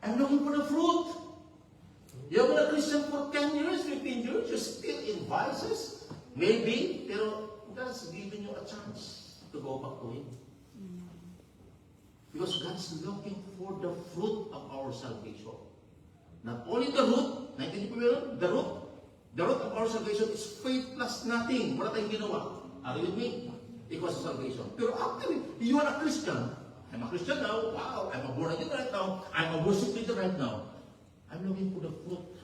I'm looking for the fruit. You've been a Christian for 10 years, 15 years, you're still in vices. Maybe, pero God's giving you a chance to go back to Him. Because God's looking for the fruit of our salvation. Not only the root, the root of our salvation is faith plus nothing. Wala tayong ginawa. Are you with me? Equals salvation. Pero actually, you are a Christian. I'm a Christian now. Wow, I'm a born again right now. I'm a worship leader right now. I'm looking for the fruit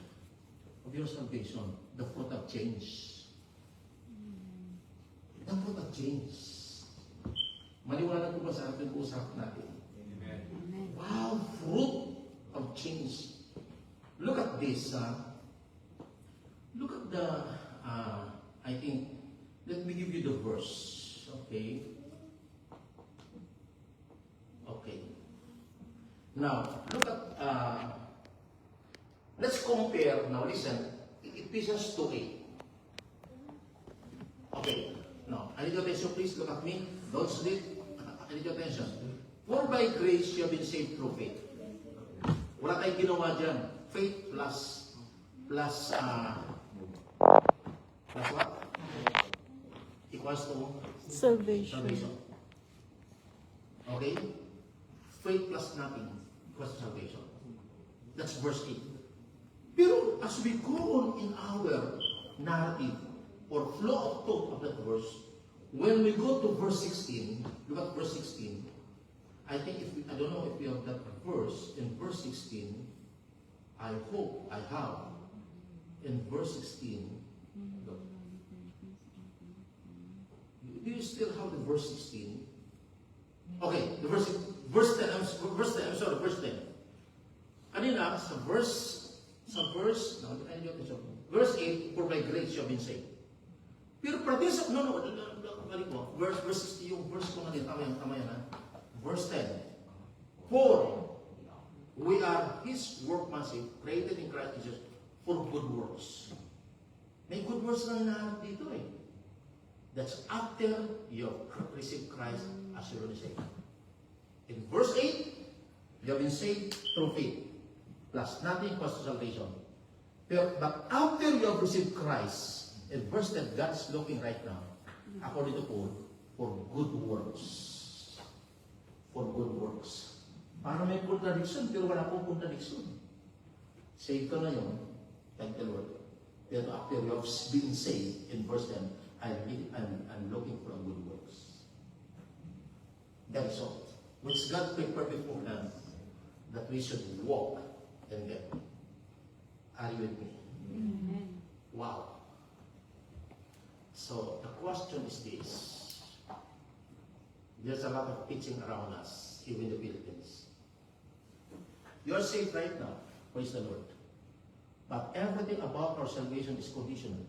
of your salvation. The fruit of change. The fruit of change. Maliwanag ko ba sa ating usap natin? Amen. Wow, fruit of change. Look at this. Look at the, I think, let me give you the verse. Okay. Okay. Now, look at, let's compare, now listen, Ephesians 2:8. Okay. Now, I need your attention, please look at me. Don't sleep. I need your attention. For by grace you have been saved through faith. Wala tayong ginawa dyan. Faith plus what? Equals to Salvation. Okay? Faith plus nothing equals to salvation. That's verse 8. Pero as we go on in our narrative or flow of thought of that verse, when we go to verse 16, look at verse 16. I think I don't know if we have that verse in verse 16. I hope I have. In verse 16, look. Do you still have the verse 16? Okay, the verse 10. I'm sorry, verse 10. Kanina, sa verse, verse 8, for by grace you have been saved. Pero pratis, balik mo, verse 60, yung verse ko nga din, tama yan ha. Verse 10, for we are His workmanship, created in Christ Jesus for good works. May good works na lahat dito eh. That's after you have received Christ as your Lord and Savior. In verse 8, you have been saved through faith. plus nothing equals to salvation. But after you have received Christ, and verse that God is looking right now, according to Paul, for good works. For good works. Para may contradiction, pero wala pong contradiction. Saved ka ngayon, thank the Lord. Pero after you have been saved, in verse 10, I'm looking for good works. That is all. Which God prepared beforehand that we should walk and get. Are you with me? Amen. Wow. So the question is this. There's a lot of teaching around us, even in the Philippines. You are saved right now, praise the Lord. But everything about our salvation is conditional.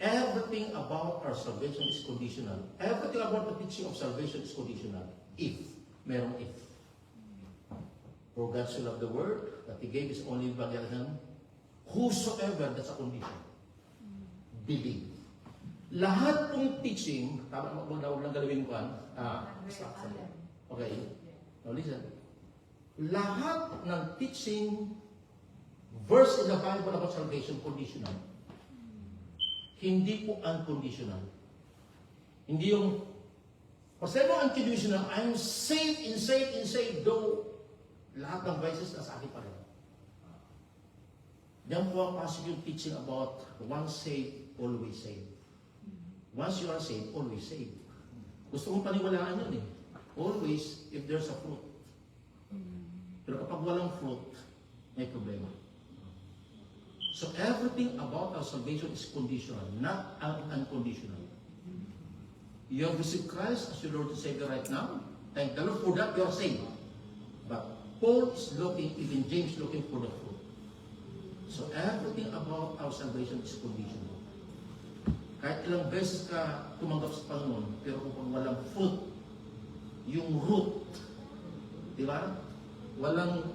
Everything about our salvation is conditional. Everything about the teaching of salvation is conditional. If. Merong if. For God so loved the world that He gave His only begotten Son, whosoever, that's a condition, believe. Lahat ng teaching, tama mo lang galawin ko, okay, now listen. Lahat ng teaching, verse in the Bible about salvation, conditional. Hindi po unconditional. Hindi yung, kasi mo unconditional, I'm saved, though lahat ng vices nasa akin pa rin. Diyan po ang pasok yung teaching about once saved, always saved. Once you are saved, always saved. Gusto kong paniwalaan yun eh. Always, if there's a fruit. Pero kapag walang fruit, may problema. So everything about our salvation is conditional, not unconditional. You have received Christ as your Lord and Savior right now. Thank the Lord for that, you are saved. But Paul is looking, even James looking for the fruit. So everything about our salvation is conditional. Kahit ilang beses ka tumanggap sa Panginoon, pero kung walang fruit, yung root, di ba? Walang,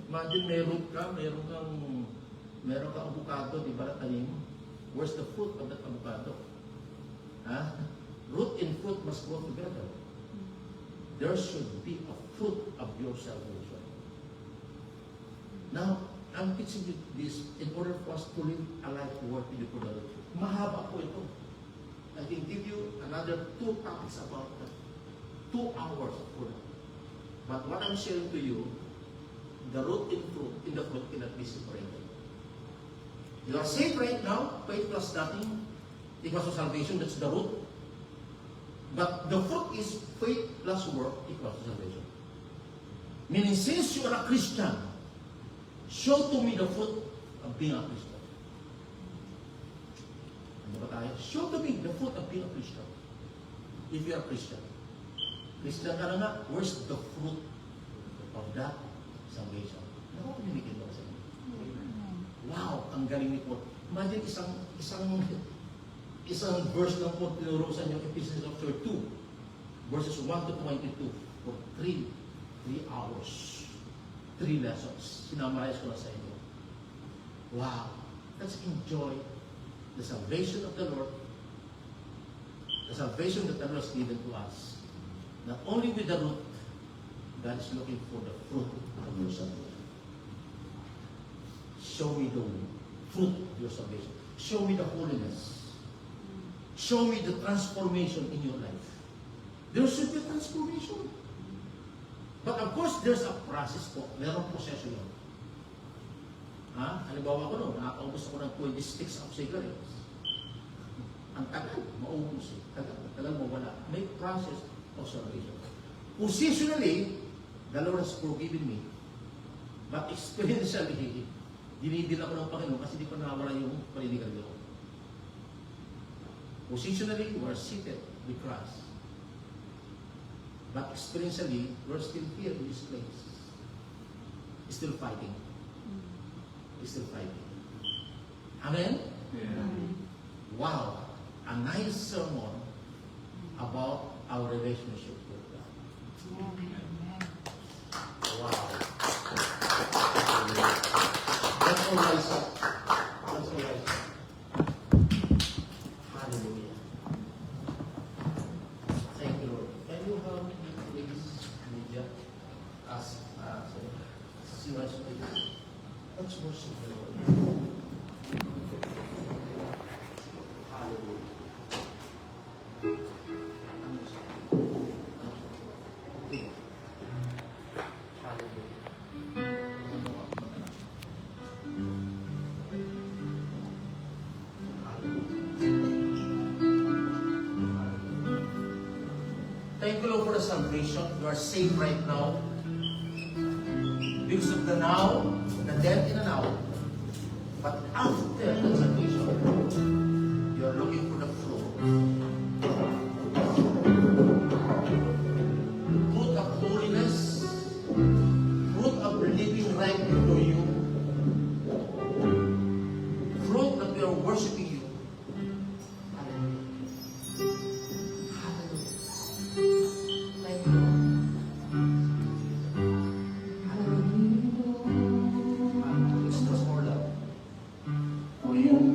imagine may root ka, meron kang avocado, di ba, tanim? Where's the fruit of that avocado? Ha? Root and fruit must grow together. There should be a fruit of your salvation. Now, I'm teaching you this in order for us to live a life worthy before the Lord. Mahaba po ito. I can give you another 2 topics about that. 2 hours for that. But what I'm sharing to you, the root and fruit in the fruit cannot be separated. You are saved right now, faith plus nothing equals to salvation, that's the root. But the fruit is faith plus work equals to salvation. Meaning, since you are a Christian, show to me the fruit of being a Christian. Ano ba tayo? Show to me the fruit of being a Christian. If you are a Christian. Christian ka na nga, where's the fruit of that salvation? Ano ko pinimigil mo sa inyo? Wow, ang galing ni Paul. Imagine isang verse lang po tinuro sa inyo, Ephesians chapter 2, verses 1 to 22, for 3 hours. 3 lessons. Sinamarize ko na sa inyo. Wow. Let's enjoy the salvation of the Lord. The salvation that the Lord has given to us. Not only with the root, God is looking for the fruit of your salvation. Show me the fruit of your salvation. Show me the holiness. Show me the transformation in your life. There should be transformation. But of course, there's a process po. Merong proseso yun. Ha? Halimbawa ko noon, nakakaubos ako ng 20 sticks of cigarettes. Ang tagal, maubos eh. Tagal mawala. May process of salvation. Positionally, the Lord has forgiven me. But experientially, dinidil ako ng Panginoon kasi di pa nawala yung paninigal ko. Positionally, we are seated with Christ. But experientially, we're still here in this place. Still fighting. Still fighting. Amen? Amen. Wow. A nice sermon about our relationship with God. Wow. That's all I said. That's all I said. Hallelujah. Thank you, Lord. Can you help me, please, Lydia? Sorry. worship the Lord. Hallelujah. Thank you, Lord, for the salvation. You are saved right now. Because of the now, the death in the now. But after the salvation, you are looking for the fruit. Fruit of holiness, fruit of living right before you, fruit that we are worshiping you. Hallelujah. Thank you, Lord. Hallelujah. It's just more love for you.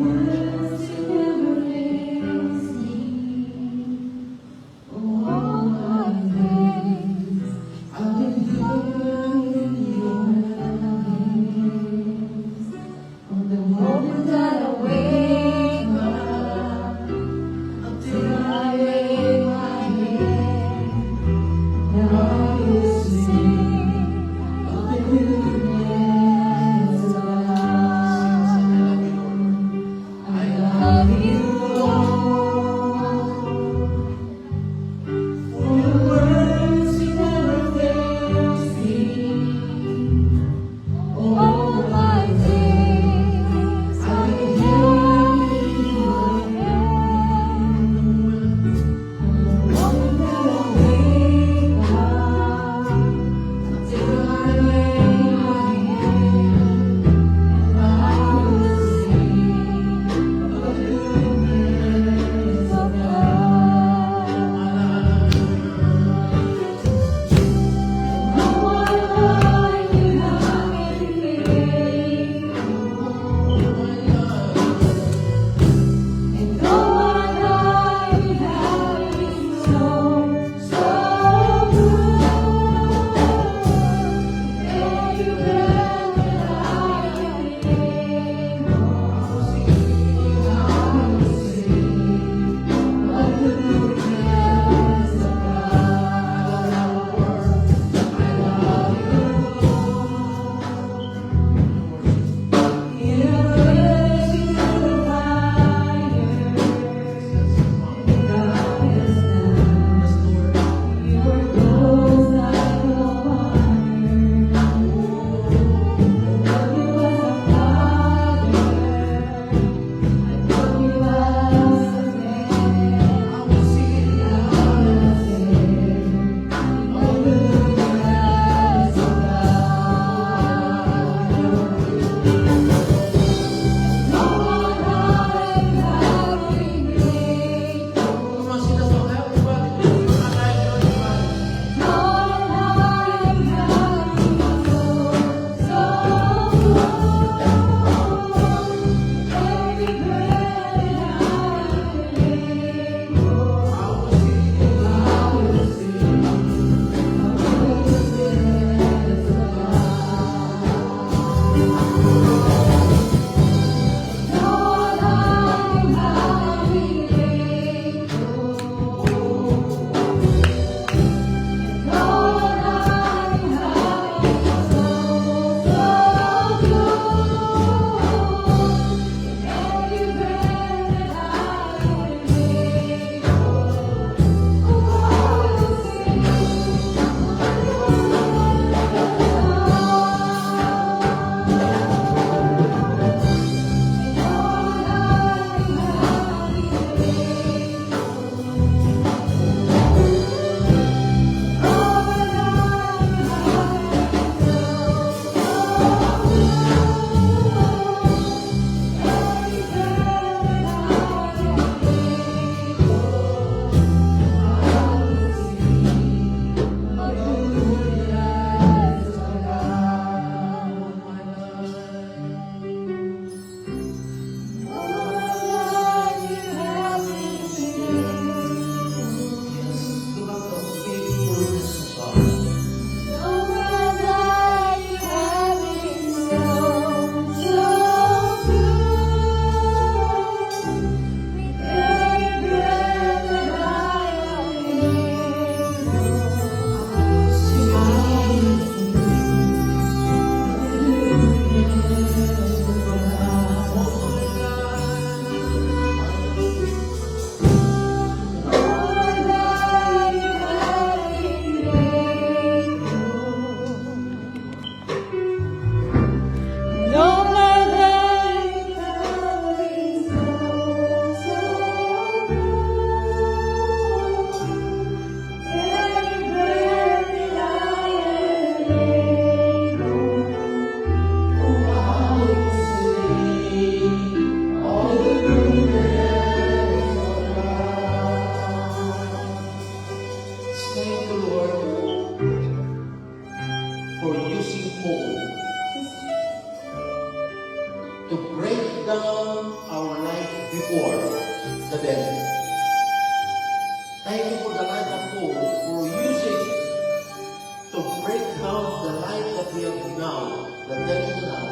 to break down the life that we have now, the devil now,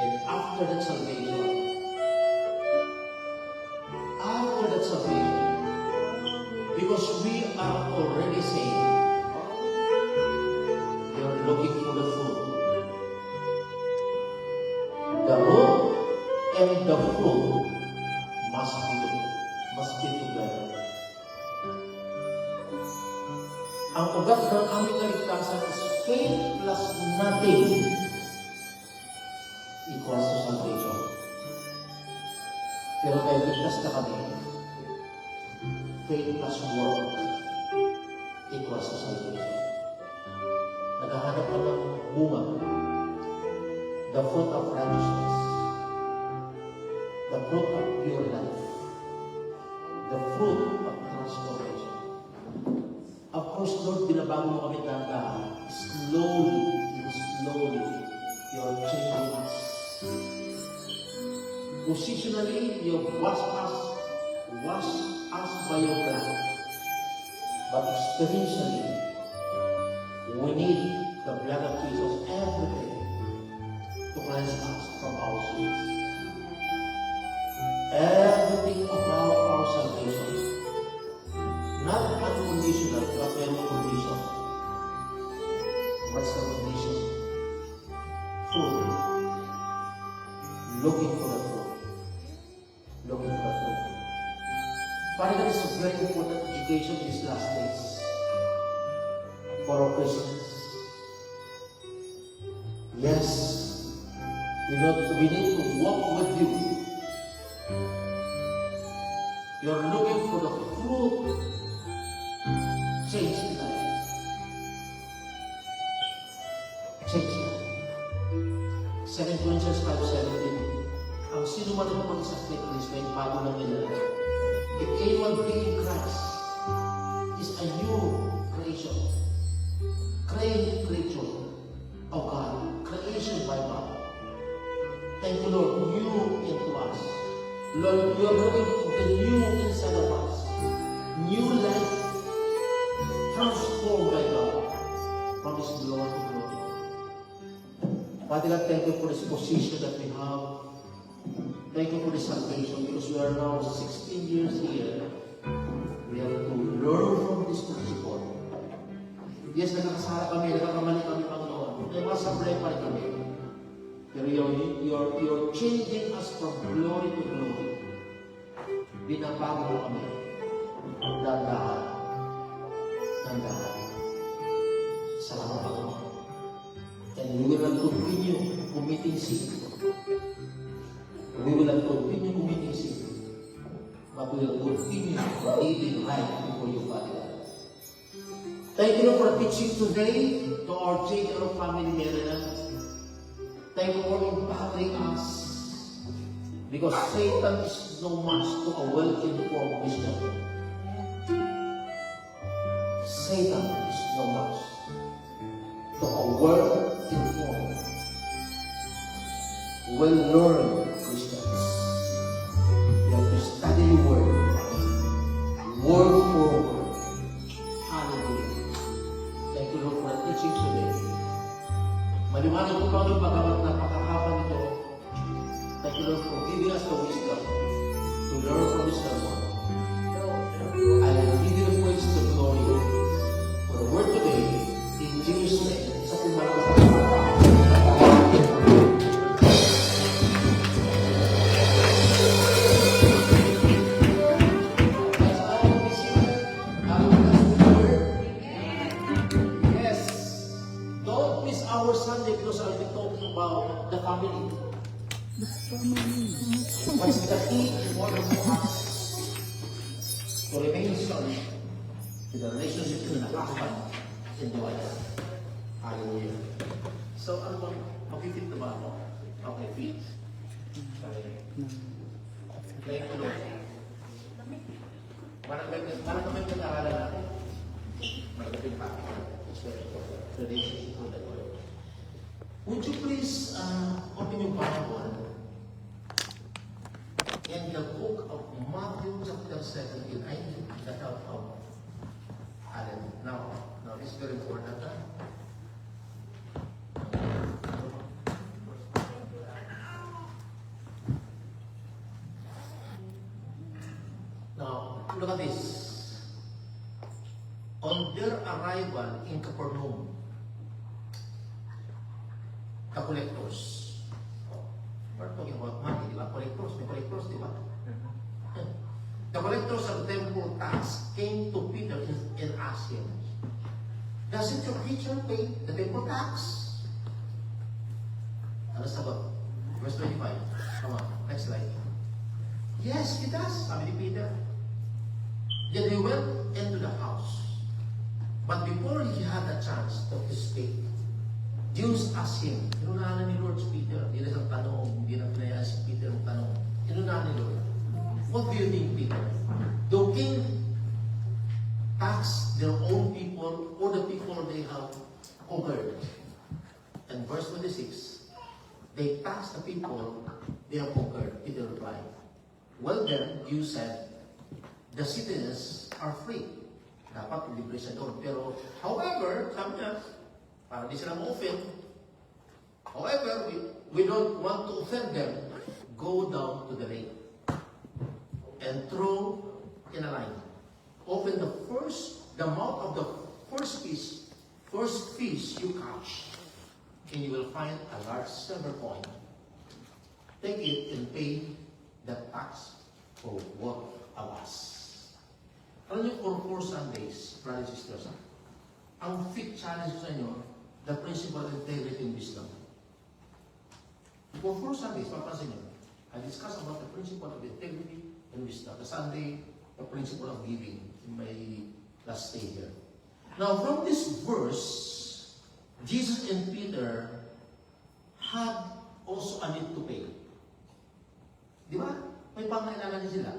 and after that salvation, because we are already saved, we are looking for the fruit. The root and the fruit must be together. Ang ugat ng aming kaligtasan is faith plus nothing equals to salvation. Pero kaya ligtas na kami, faith plus work equals to salvation. Naghahanap ka ng bunga, the fruit of righteousness, the fruit of pure life, the fruit of transformation. Of course, Lord, binabago mo kami dahan-dahan. Slowly, you're changing us. Positionally, you've washed us by your blood. But experientially, we need the blood of Jesus every day to cleanse us from our sins. Everything about our salvation, not unconditional, but very conditional. What's the condition? Fruit. Looking for the fruit. Looking for the fruit. Father, that is a very important education in these last days for our Christians. Yes, we need to walk with you. You're looking for the fruit. Change life. Change life. 2 Corinthians 5:17. Ang sino man ang mag-isa kay Kristo ay bago ng nilalang. If anyone be in Christ, is a new creation. Creature of God. Creation by God. Thank you, Lord, new into us. Lord, you are looking for the new inside of us. New life transformed by God from His glory to glory. Father God, thank you for this position that we have. Thank you for this salvation because we are now 16 years here. We have to learn from this principle. Yes, nagkakasala kami, nagkakamali kami, Panginoon. May masablay pa rin kami. Pero you're changing us from glory to glory. Binabago mo kami. Dahan-dahan. Salamat, Panginoon. And we will not continue committing sin. We will not continue committing sin. But we will continue living right before you, Father. Thank you, Lord, for teaching today to our JKR family, Maryland. Thank you for empowering us. Because Satan is no match to a well-informed wisdom. Satan is no match to a well-informed, well-learned Christians. You have to study your word. Word for word. Hallelujah. Thank you, Lord, for the teaching today. Maliwanag po kami bagamat napakahaba nito. Thank you, Lord, for giving us the wisdom to learn from this sermon. I will give you the praise and the glory for the word today. In Jesus' name, sa pinagpapalala. Our Sunday because I'll be talking about the family. What's the key in order for us to remain solid in the relationship between the husband and the wife? Hallelujah. So, ano bang makikita na ba ako? Okay, feet. Thank you, Lord. Parang kami nag-aaralan natin. Malapit pa. It's very important. Relationship with the Lord. Would you please open your Bible in the book of Matthew chapter 17? I need the help of Alan. Now, this is very important. karagdagan. Now, look at this. On their arrival in Capernaum, the collectors, we're talking about money, di ba? Collectors, may collectors, di ba? The collectors of the temple tax came to Peter and asked him, "Doesn't your teacher pay the temple tax?" Ano sagot? Verse 25. Come on, next slide. "Yes, he does," sabi ni Peter. Then he went into the house. But before he had a chance to speak, Jews asked him, inunahan ni Lord si Peter, hindi na isang tanong, hindi na pinayaan si Peter ang tanong. Inunahan ni Lord, "What do you think, Peter? Do king tax their own people or the people they have conquered?" And verse 26, "They tax the people they have conquered." Peter replied, "Well then," you said, "the citizens are free." Dapat libre siya doon. Pero, however, sabi niya, para di sila ma-offend, however, we don't want to offend them, go down to the lake and throw in a line. Open the mouth of the first fish you catch, and you will find a large silver coin. Take it and pay the tax for what I was. Alam niyo, for 4 Sundays, brothers and sisters, ang fifth challenge ko sa inyo, the principle of integrity and wisdom. For 4 Sundays, papansin niyo, I discuss about the principle of integrity and wisdom. The Sunday, the principle of giving in my last stay here. Now, from this verse, Jesus and Peter had also a need to pay. Di ba? May pangailangan din sila.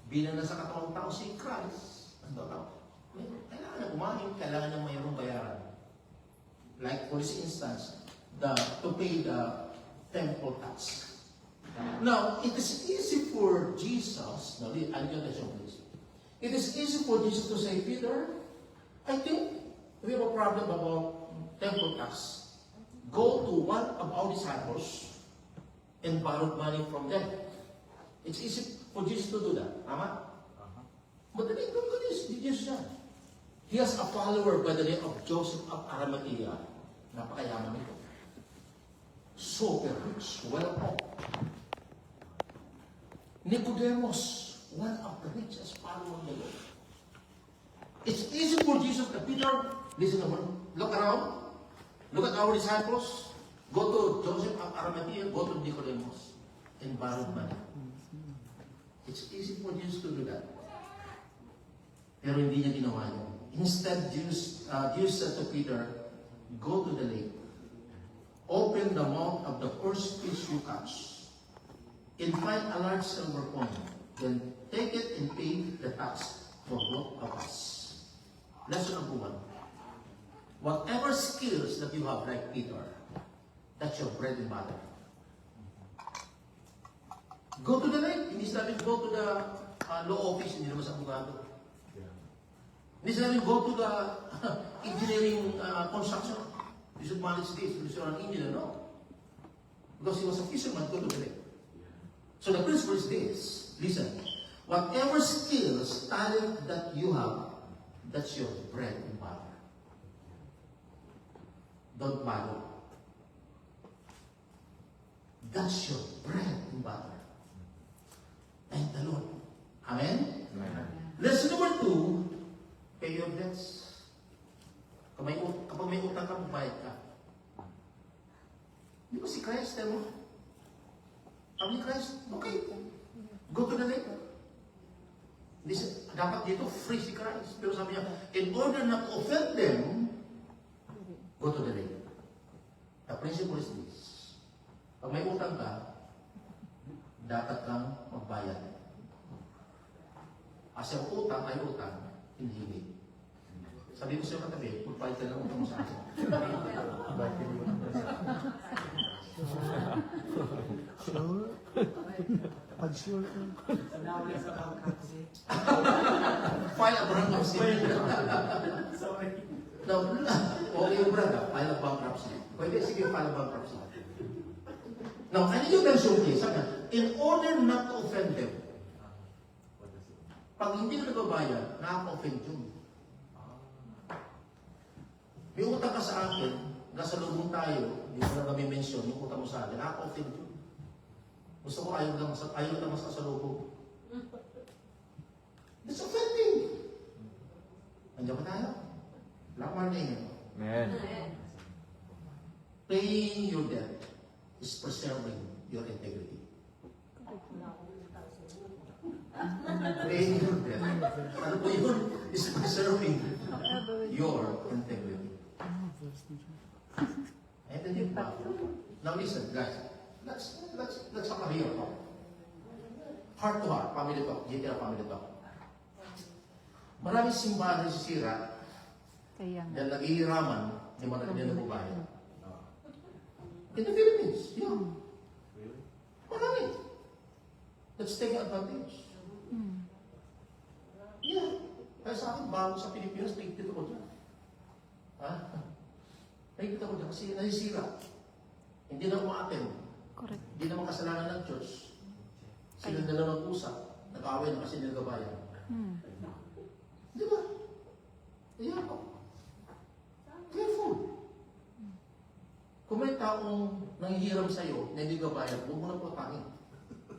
Bilang nasa katawang tao si Christ, kailangan niya kumain, kailangan niya mayroong bayaran. Like for this instance, to pay the temple tax. Now, it is easy for Jesus, now, I'll get attention please. It is easy for Jesus to say, "Peter, I think we have a problem about temple tax. Go to one of our disciples and borrow money from them." It's easy for Jesus to do that. Tama? But the name of God is Jesus. He has a follower by the name of Joseph of Arimathea. Napakayaman nito. Super rich, well off. Nicodemus, one of the richest followers of the Lord. It's easy for Jesus to Peter, listen look around, look at our disciples, go to Joseph of Arimathea, go to Nicodemus, and borrow money. It's easy for Jesus to do that. Pero hindi niya ginawa yun. Instead, Jesus said to Peter, "Go to the lake, open the mouth of the first fish you catch, and find a large silver coin. Then take it and pay the tax for both of us." Lesson number 1. Whatever skills that you have, like Peter, that's your bread and butter. Go to the lake. Hindi sabi go to the law office, hindi naman sa abogado. Hindi sabi go to the engineering construction. You should manage this. You should an engineer, no? Because he was a fisherman, go to the lake. So the principle is this. Listen. Whatever skills, talent that you have, that's your bread and butter. Don't borrow. That's your bread and butter. Thank the Lord. Amen? Amen. Lesson number 2, pay your debts. Kapag may utang ka, magbayad ka. Di ba si Christ, tell mo? Sabi ni Christ, okay, go to the lake. Dapat dito, free si Christ. Pero sabi niya, in order not to offend them, go to the lake. The principle is this. Pag may utang ka, dapat kang magbayad. As yung utang ay utang, hindi. Sabi ko sa'yo katabi, magbayad ka lang utang mo sa akin. Sure? Pag sure ka. File a bankruptcy. Sorry. Now, oh, brother, file a bankruptcy. Pwede, sige, file a bankruptcy. Now, ano yung mention case? Sabi niya, in order not to offend them, pag hindi ka nagbabayad, nakaka-offend yun. May utang ka sa akin, nasa lubong tayo, hindi mo na kami mention, yung utang mo sa akin, nakaka-offend yun. Gusto ko ayaw lang masasalubong. It's offending. Andiyan ba tayo? Lakman na yun. Amen. Paying your debt is preserving your integrity. Paying your debt. Ano po yun? Is preserving your integrity. Entendido ba? Now listen, guys. Let's have a real talk. Heart to heart, family talk, GTR family talk. Maraming simbahan na sisira Kaya nga. dahil naghihiraman, hindi man natin nabubayan. In the Philippines, yeah. Marami. Let's take advantage. Yeah. Kaya sa akin, bago sa Pilipinas, naigpit ako dyan. Ha? Naigpit ako dyan kasi nasisira. Hindi na umaaten. Correct. Hindi naman kasalanan ng church. Sila na lang nag-usap. Nag-away na kasi nilagabayan. Di ba? Ayan ako. Careful. Kung may taong nanghihiram sa'yo na hindi gabayan, huwag mo na po tangin.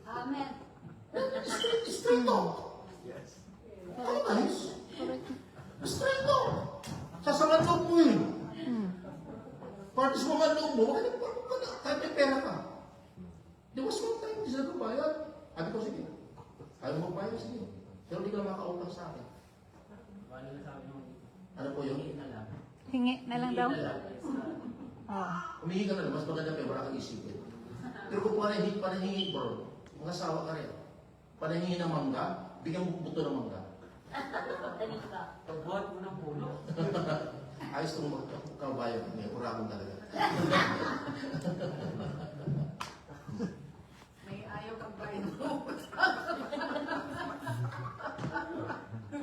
Amen. Straight talk. Ano guys? Straight talk. Sasaman loob mo eh. Parang sa mga loob mo, kahit may pera ka. There was one time, hindi sila gabayan. Sabi ko, sige. Ayaw mo bayad, sige. Pero hindi ka makautang sa akin. Ano po yun? Hingi na lang daw. Oo. Humingi ka na lang, mas maganda pa, wala kang isipin. Pero kung panahingi, bro, mga asawa ka rin. Panahingi ng mangga, bigyan mo buto ng mangga. Pagbuhat mo ng puno. Ayos itong kabayan, may urabong talaga. May ayaw kang bayan mo.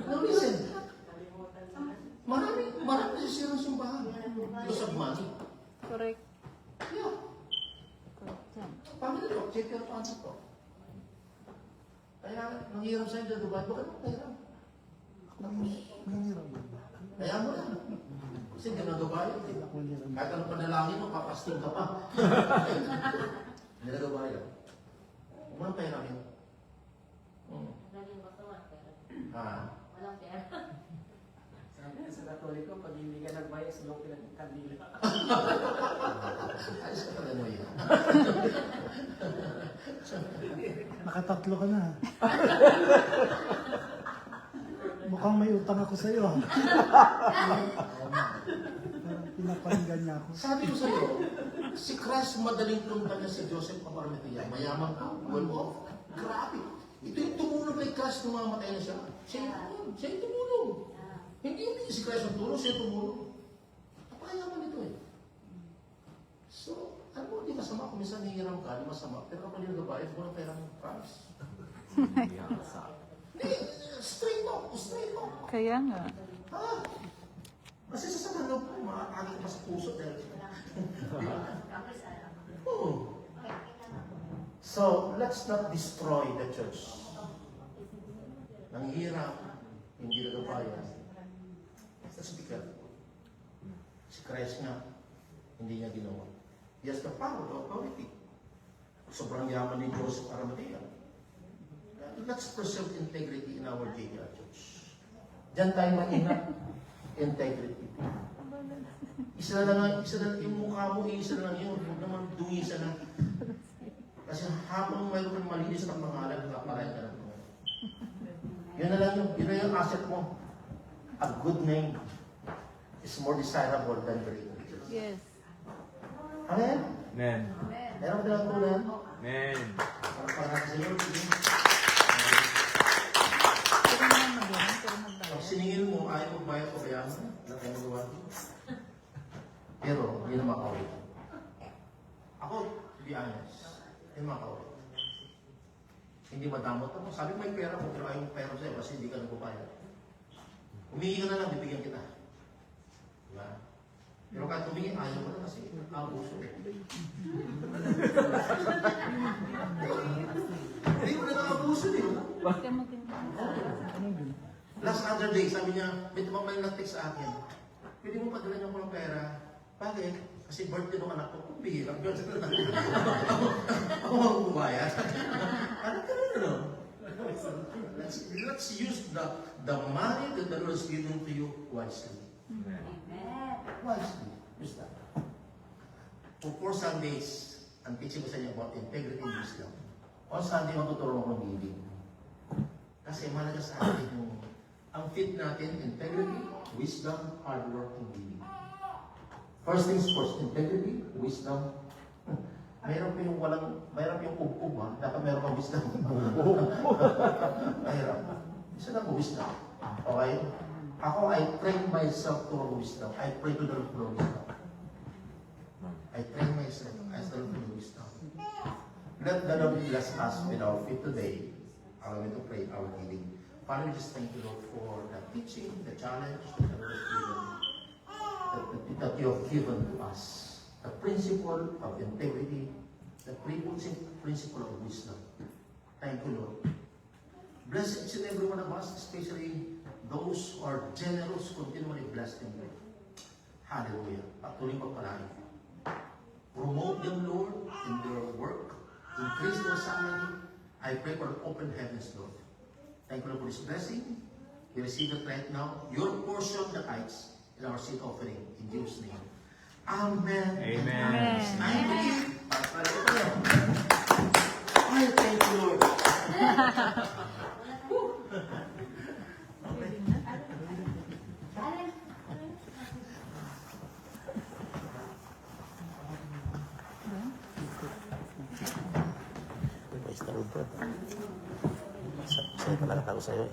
Now listen, marami nasisira ng simbahan. Because of money. Correct. Yeah. Correct yan. Family talk, check your family talk. Kaya, nangyirang sa'yo dyan, Dubai, bakit mo kairam? Nangiram ba? Kaya mo yan. Kasi hindi na Dubai. Kahit anong panalangin mo, papasting ka pa. Hindi na Dubai. Huwag mo nang pairamin. Ha? Walang pera. Sabi sa Katoliko, pag hindi ka nagbayad, sulong pinagkandila. Ayos ka pala mo yan. Nakatatlo ka na. Mukhang may utang ako sa'yo. Parang pinapahinggan niya ako. Sabi ko sa'yo, si Christ madaling tuntan niya si Joseph of Arimathea. Mayaman ka, well off. Grabe. Ito yung tumulong kay Christ nung mamatay na siya. Siya yung tumulong. Hindi si Christ ang tulong, siya yung tumulong. Napakayaman ito eh. So, ano mo, di masama kung minsan hihiram ka, di masama. Pero kapag yung gabayad, mo ng pera ng Christ. Straight talk, straight talk. Kaya nga. Ha? Kasi sa samanlog ko, maakagin pa sa puso dahil. Oo. So, let's not destroy the church. Nanghihirap, hindi na gabayan. Let's be careful. Si Christ nga, hindi niya ginawa. He has the power, the authority. Sobrang yaman ni Joseph Arimathea. Let's preserve integrity in our JDR Church. Diyan tayo maingat. Integrity. Isa na lang, yung mukha mo, isa na lang yun. Huwag naman dungisa na. Kasi habang mayroon kang malinis na pangalan, kapalain ka na. Yun na lang yun. Yun na yung asset mo. A good name is more desirable than great riches. Yes. Amen? Amen. Meron ka lang tulan. Amen. Parang parang sa iyo. Pero naman magaling, pero Pag magbayad. siningil mo, ayaw magbayad ko kaya mo. Ano kayo magawa? Pero, hindi na makawit. Ako, to be honest, hindi makawit. Hindi madamot ako. Sabi ko may pera ko, pero ayaw mo pera sa'yo kasi hindi ka nagpapayad. Humingi ka na lang, bibigyan kita. Diba? Pero kahit humingi, ayaw ko na kasi abuso. Hindi ko na nakabuso eh. Last other day, sabi niya, may tumamay na text sa akin. Pwede mo padala niyo ko ng pera. Bakit? Kasi birthday ng anak ko. Kung bihirap yun. Ako magbubayad. Ano ka rin, no? Let's use the money that the Lord is giving to you wisely. Wisely. Use that. For 4 Sundays, ang teaching ko sa inyo about integrity and wisdom. On Sunday, matuturo ko ng giving. Kasi mahalaga sa atin yung ang fit natin, integrity, wisdom, hard work, and giving. First things first, integrity, wisdom. Mayroon pa yung mayroon pa yung ub-ub ha, dapat mayroon kang wisdom. Mayroon. Isa lang wisdom. Okay? Ako, I train myself to wisdom. I pray to the Lord for wisdom. I train myself as the Lord for wisdom. Let the Lord bless us with our faith today. Allow me to pray our giving. Father, we just thank you, Lord, for the teaching, the challenge that the Lord has given, that you have given to us. The principle of integrity, the principle of wisdom. Thank you, Lord. Bless each and every one of us, especially those who are generous, continually bless them, Lord. Hallelujah. Patuloy magpalain. Promote them, Lord, in their work. Increase their salary. I pray for open heavens, Lord. Thank you, Lord, for this blessing. We receive it right now. Your portion, the tithes, in our seed offering. In Jesus' name. Amen. Amen. I believe. I thank you, Lord. Pastor Robert. Saya pala tahu sa'yo eh.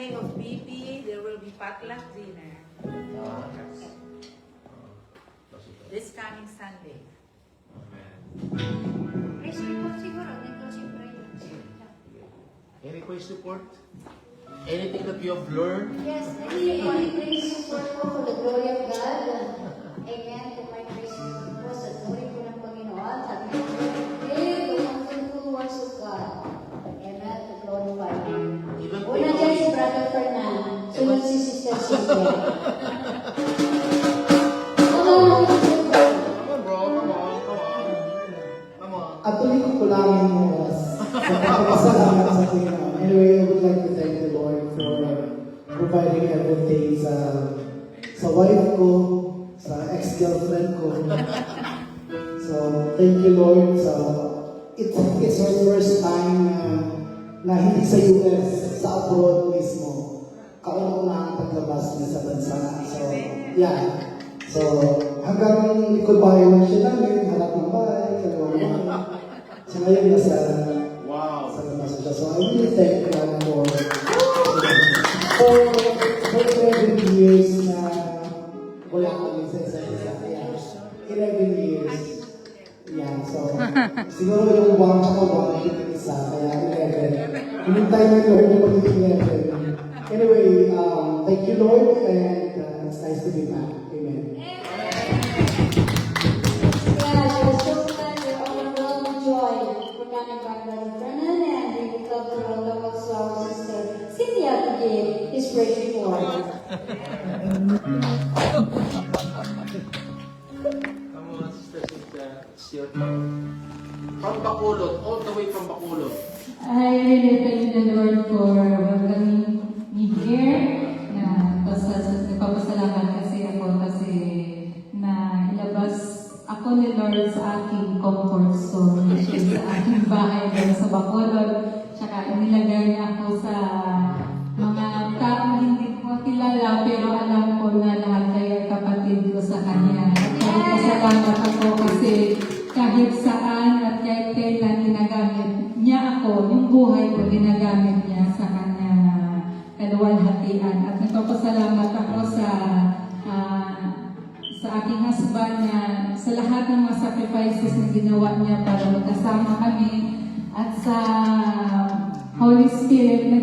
Sunday of BP, there will be potluck dinner. This coming Sunday. Praise report siguro, may closing prayer. Any praise report? Anything that you have learned? Yes, any praise report po for the glory of God. Amen. Kung may praise report po sa glory po ng Panginoon, sabi ko, the wonderful works of God. Amen. To glorify Him. Even Una dyan si Brother Fernand. Sunod si Sister Cynthia. Come on, bro. Come on. Atuloy ko po lang yung oras. Salamat sa Panginoon. Anyway, I would like to thank the Lord for providing everything sa wife ko, sa ex-girlfriend ko. So, thank you, Lord. So, it's her first time na hindi sa US, sa abroad mismo. Kauna-una ang paglabas niya sa bansa. So, yeah. So, hanggang likod bahay lang siya namin, harap ng bahay, kalawang bahay. So, ngayon nasa sa labas siya. So, I really thank God for 11 years na wala kami sa isa't isa. Yeah. 11 years. Yeah, so, siguro yung 1 tsaka 1 yung isa, kaya 11. Hinintay mo yung Lord na magiging 11. Anyway, thank you, Lord, and it's nice to be back. Amen. Yeah, she was so glad you're overwhelmed with joy for coming back, Brother Fernand, and we would love to welcome also our sister Cynthia to give his praise report. Come on, Sister Cynthia. It's your turn. From Bacolod, all the way from Bacolod. I really thank the Lord for welcoming me here. Nagpapasalamat kasi na ilabas ako ni Lord sa aking comfort zone, which is sa aking bahay doon sa Bacolod. Tsaka inilagay niya ako sa mga taong hindi ko kilala, pero alam ko na lahat kayo kapatid ko sa Kanya. Kaya pasalamat ako kasi kahit saan at kahit kailan ginagamit niya ako, yung buhay ko ginagamit niya sa Kanya na kaluwalhatian. At nagpapasalamat ako sa aking husband na sa lahat ng mga sacrifices na ginawa niya para magkasama kami, at sa Holy Spirit na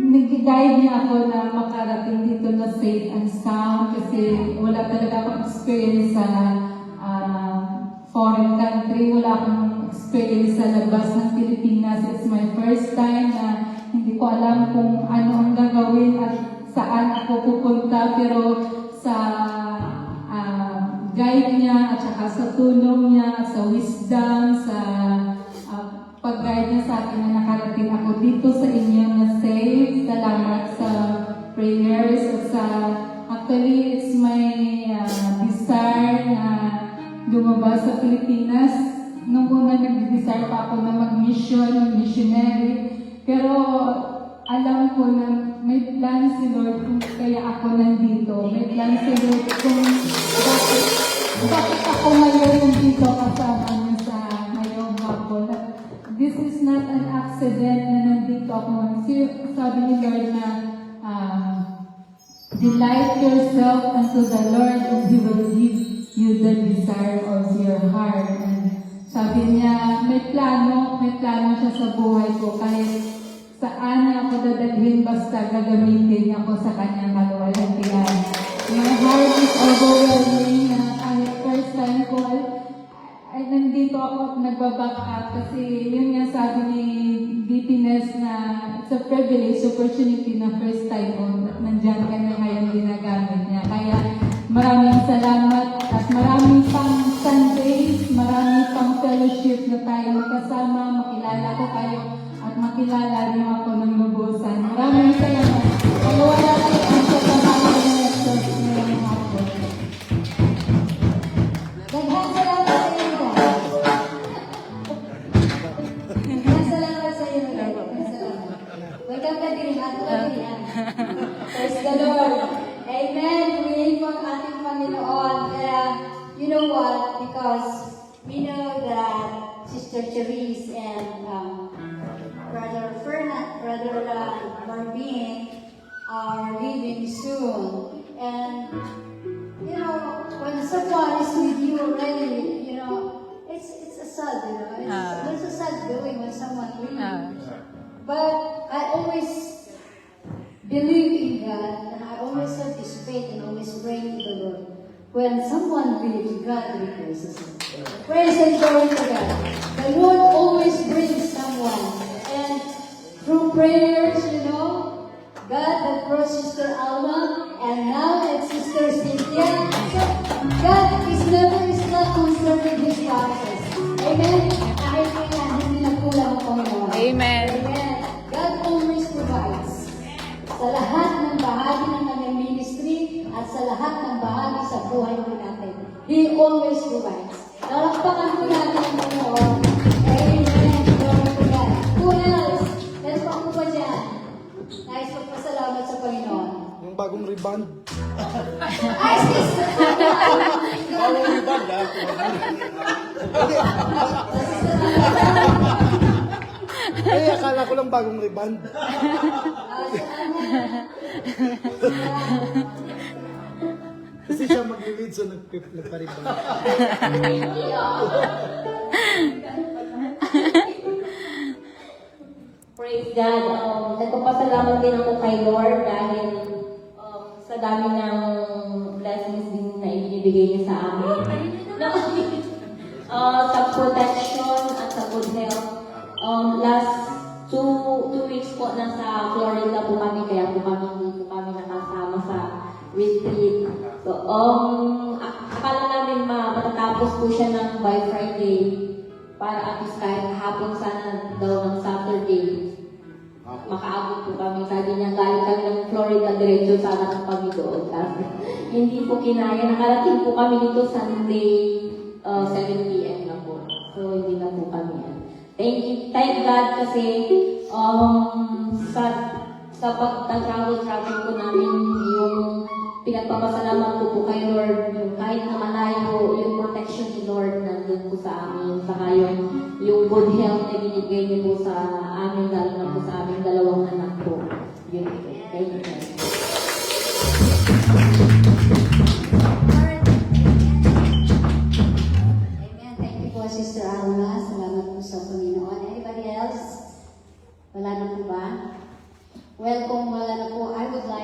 nag-guide niya ako na makarating dito na safe and sound, kasi wala talaga akong experience sa foreign country, wala akong experience sa labas ng Pilipinas. It's my first time na hindi ko alam kung ano ang gagawin at saan ako pupunta, pero sa guide niya at saka sa tulong niya, sa wisdom, sa pag-guide niya sa akin na nakarating ako dito sa inyo na safe. Salamat sa prayers at sa actually it's my desire na lumabas sa Pilipinas. Nung una nag-desire pa ako na mag-mission, missionary, pero alam ko na may plan si Lord kung kaya ako nandito. May plan si Lord kung bakit ako ngayon nandito kasama niya sa ngayong hapon. This is not an accident na nandito ako. Sabi ni Lord na delight yourself unto the Lord and He will give you the desire of your heart. And sabi niya, may plano siya sa buhay ko. Kahit saan niya ako dadalhin, basta gagamitin niya ako sa kanyang kaluwalhatian. My heart is overwhelming na kahit first time ko ay nandito ako nagbaback up kasi yun nga sabi ni DPNS na it's a privilege, opportunity na first time ko nandyan ka na ngayon ginagamit niya. Kaya maraming salamat at maraming pang Sundays, maraming pang fellowship na tayo magkasama, makilala ko kayo at makilala niyo ako ng lubusan. Maraming salamat. Kaya wala kayo ang kasama ng lectures ngayong hapon. Daghang salamat sa iyo, guys. Daghang salamat sa iyo, guys. Daghang salamat. Welcome ka din. Ato ka din. Praise the Lord. Amen. Pumili po ang ating Panginoon. Kaya, you know what? Because we know that Sister Cherise and Brother Fernand, Brother Marvin, when someone believes God replaces him. Praise and glory to God. The Lord always brings someone. And through prayers, God that brought Sister Alma, and now it's Sister Cynthia. So, God is not concerned with His promises. Amen? Kahit kailan, hindi nagkulang ang Panginoon. Amen. Amen. God always provides. Sa lahat ng bahagi ng kanyang ministry at sa lahat ng bahagi sa buhay po natin. He always provides. Nalakpakan po natin ang Panginoon. Amen. Glory to God. Who else? Meron pa po ba dyan? Nais magpasalamat sa Panginoon. Yung bagong rebound. Ay, sister! Bawang riband, ha? Ay, akala ko lang bagong rebound. Kasi siya mag-lead, so nagpa-rebound. Praise God. Nagpapasalamat din ako kay Lord dahil sa dami ng blessings din na ibinibigay niya sa amin. Sa protection at sa good health. Last two weeks po nasa Florida po kami, kaya po kami hindi po kami nakasama sa retreat. So, akala namin matatapos po siya ng by Friday para at least kahit hapon sana daw ng Saturday. Makaabot po kami. Sabi niya, galing kami ng Florida, diretso sana ng kami doon. Kasi hindi po kinaya. Nakarating po kami dito Sunday, 7 p.m. na po. So, hindi na po kami yan. Thank God kasi sa pag-travel po namin, yung pinagpapasalamat ko po kay Lord, yung kahit na malayo, yung protection ni Lord nandun po sa amin, saka yung good health na binigay niyo po sa amin, lalo na po sa aming dalawang anak po. Yun po. Thank you. Amen. Thank you po, Sister Alma. Salamat po sa Panginoon. Anybody else? Wala na po ba? Well, kung wala na po, I would like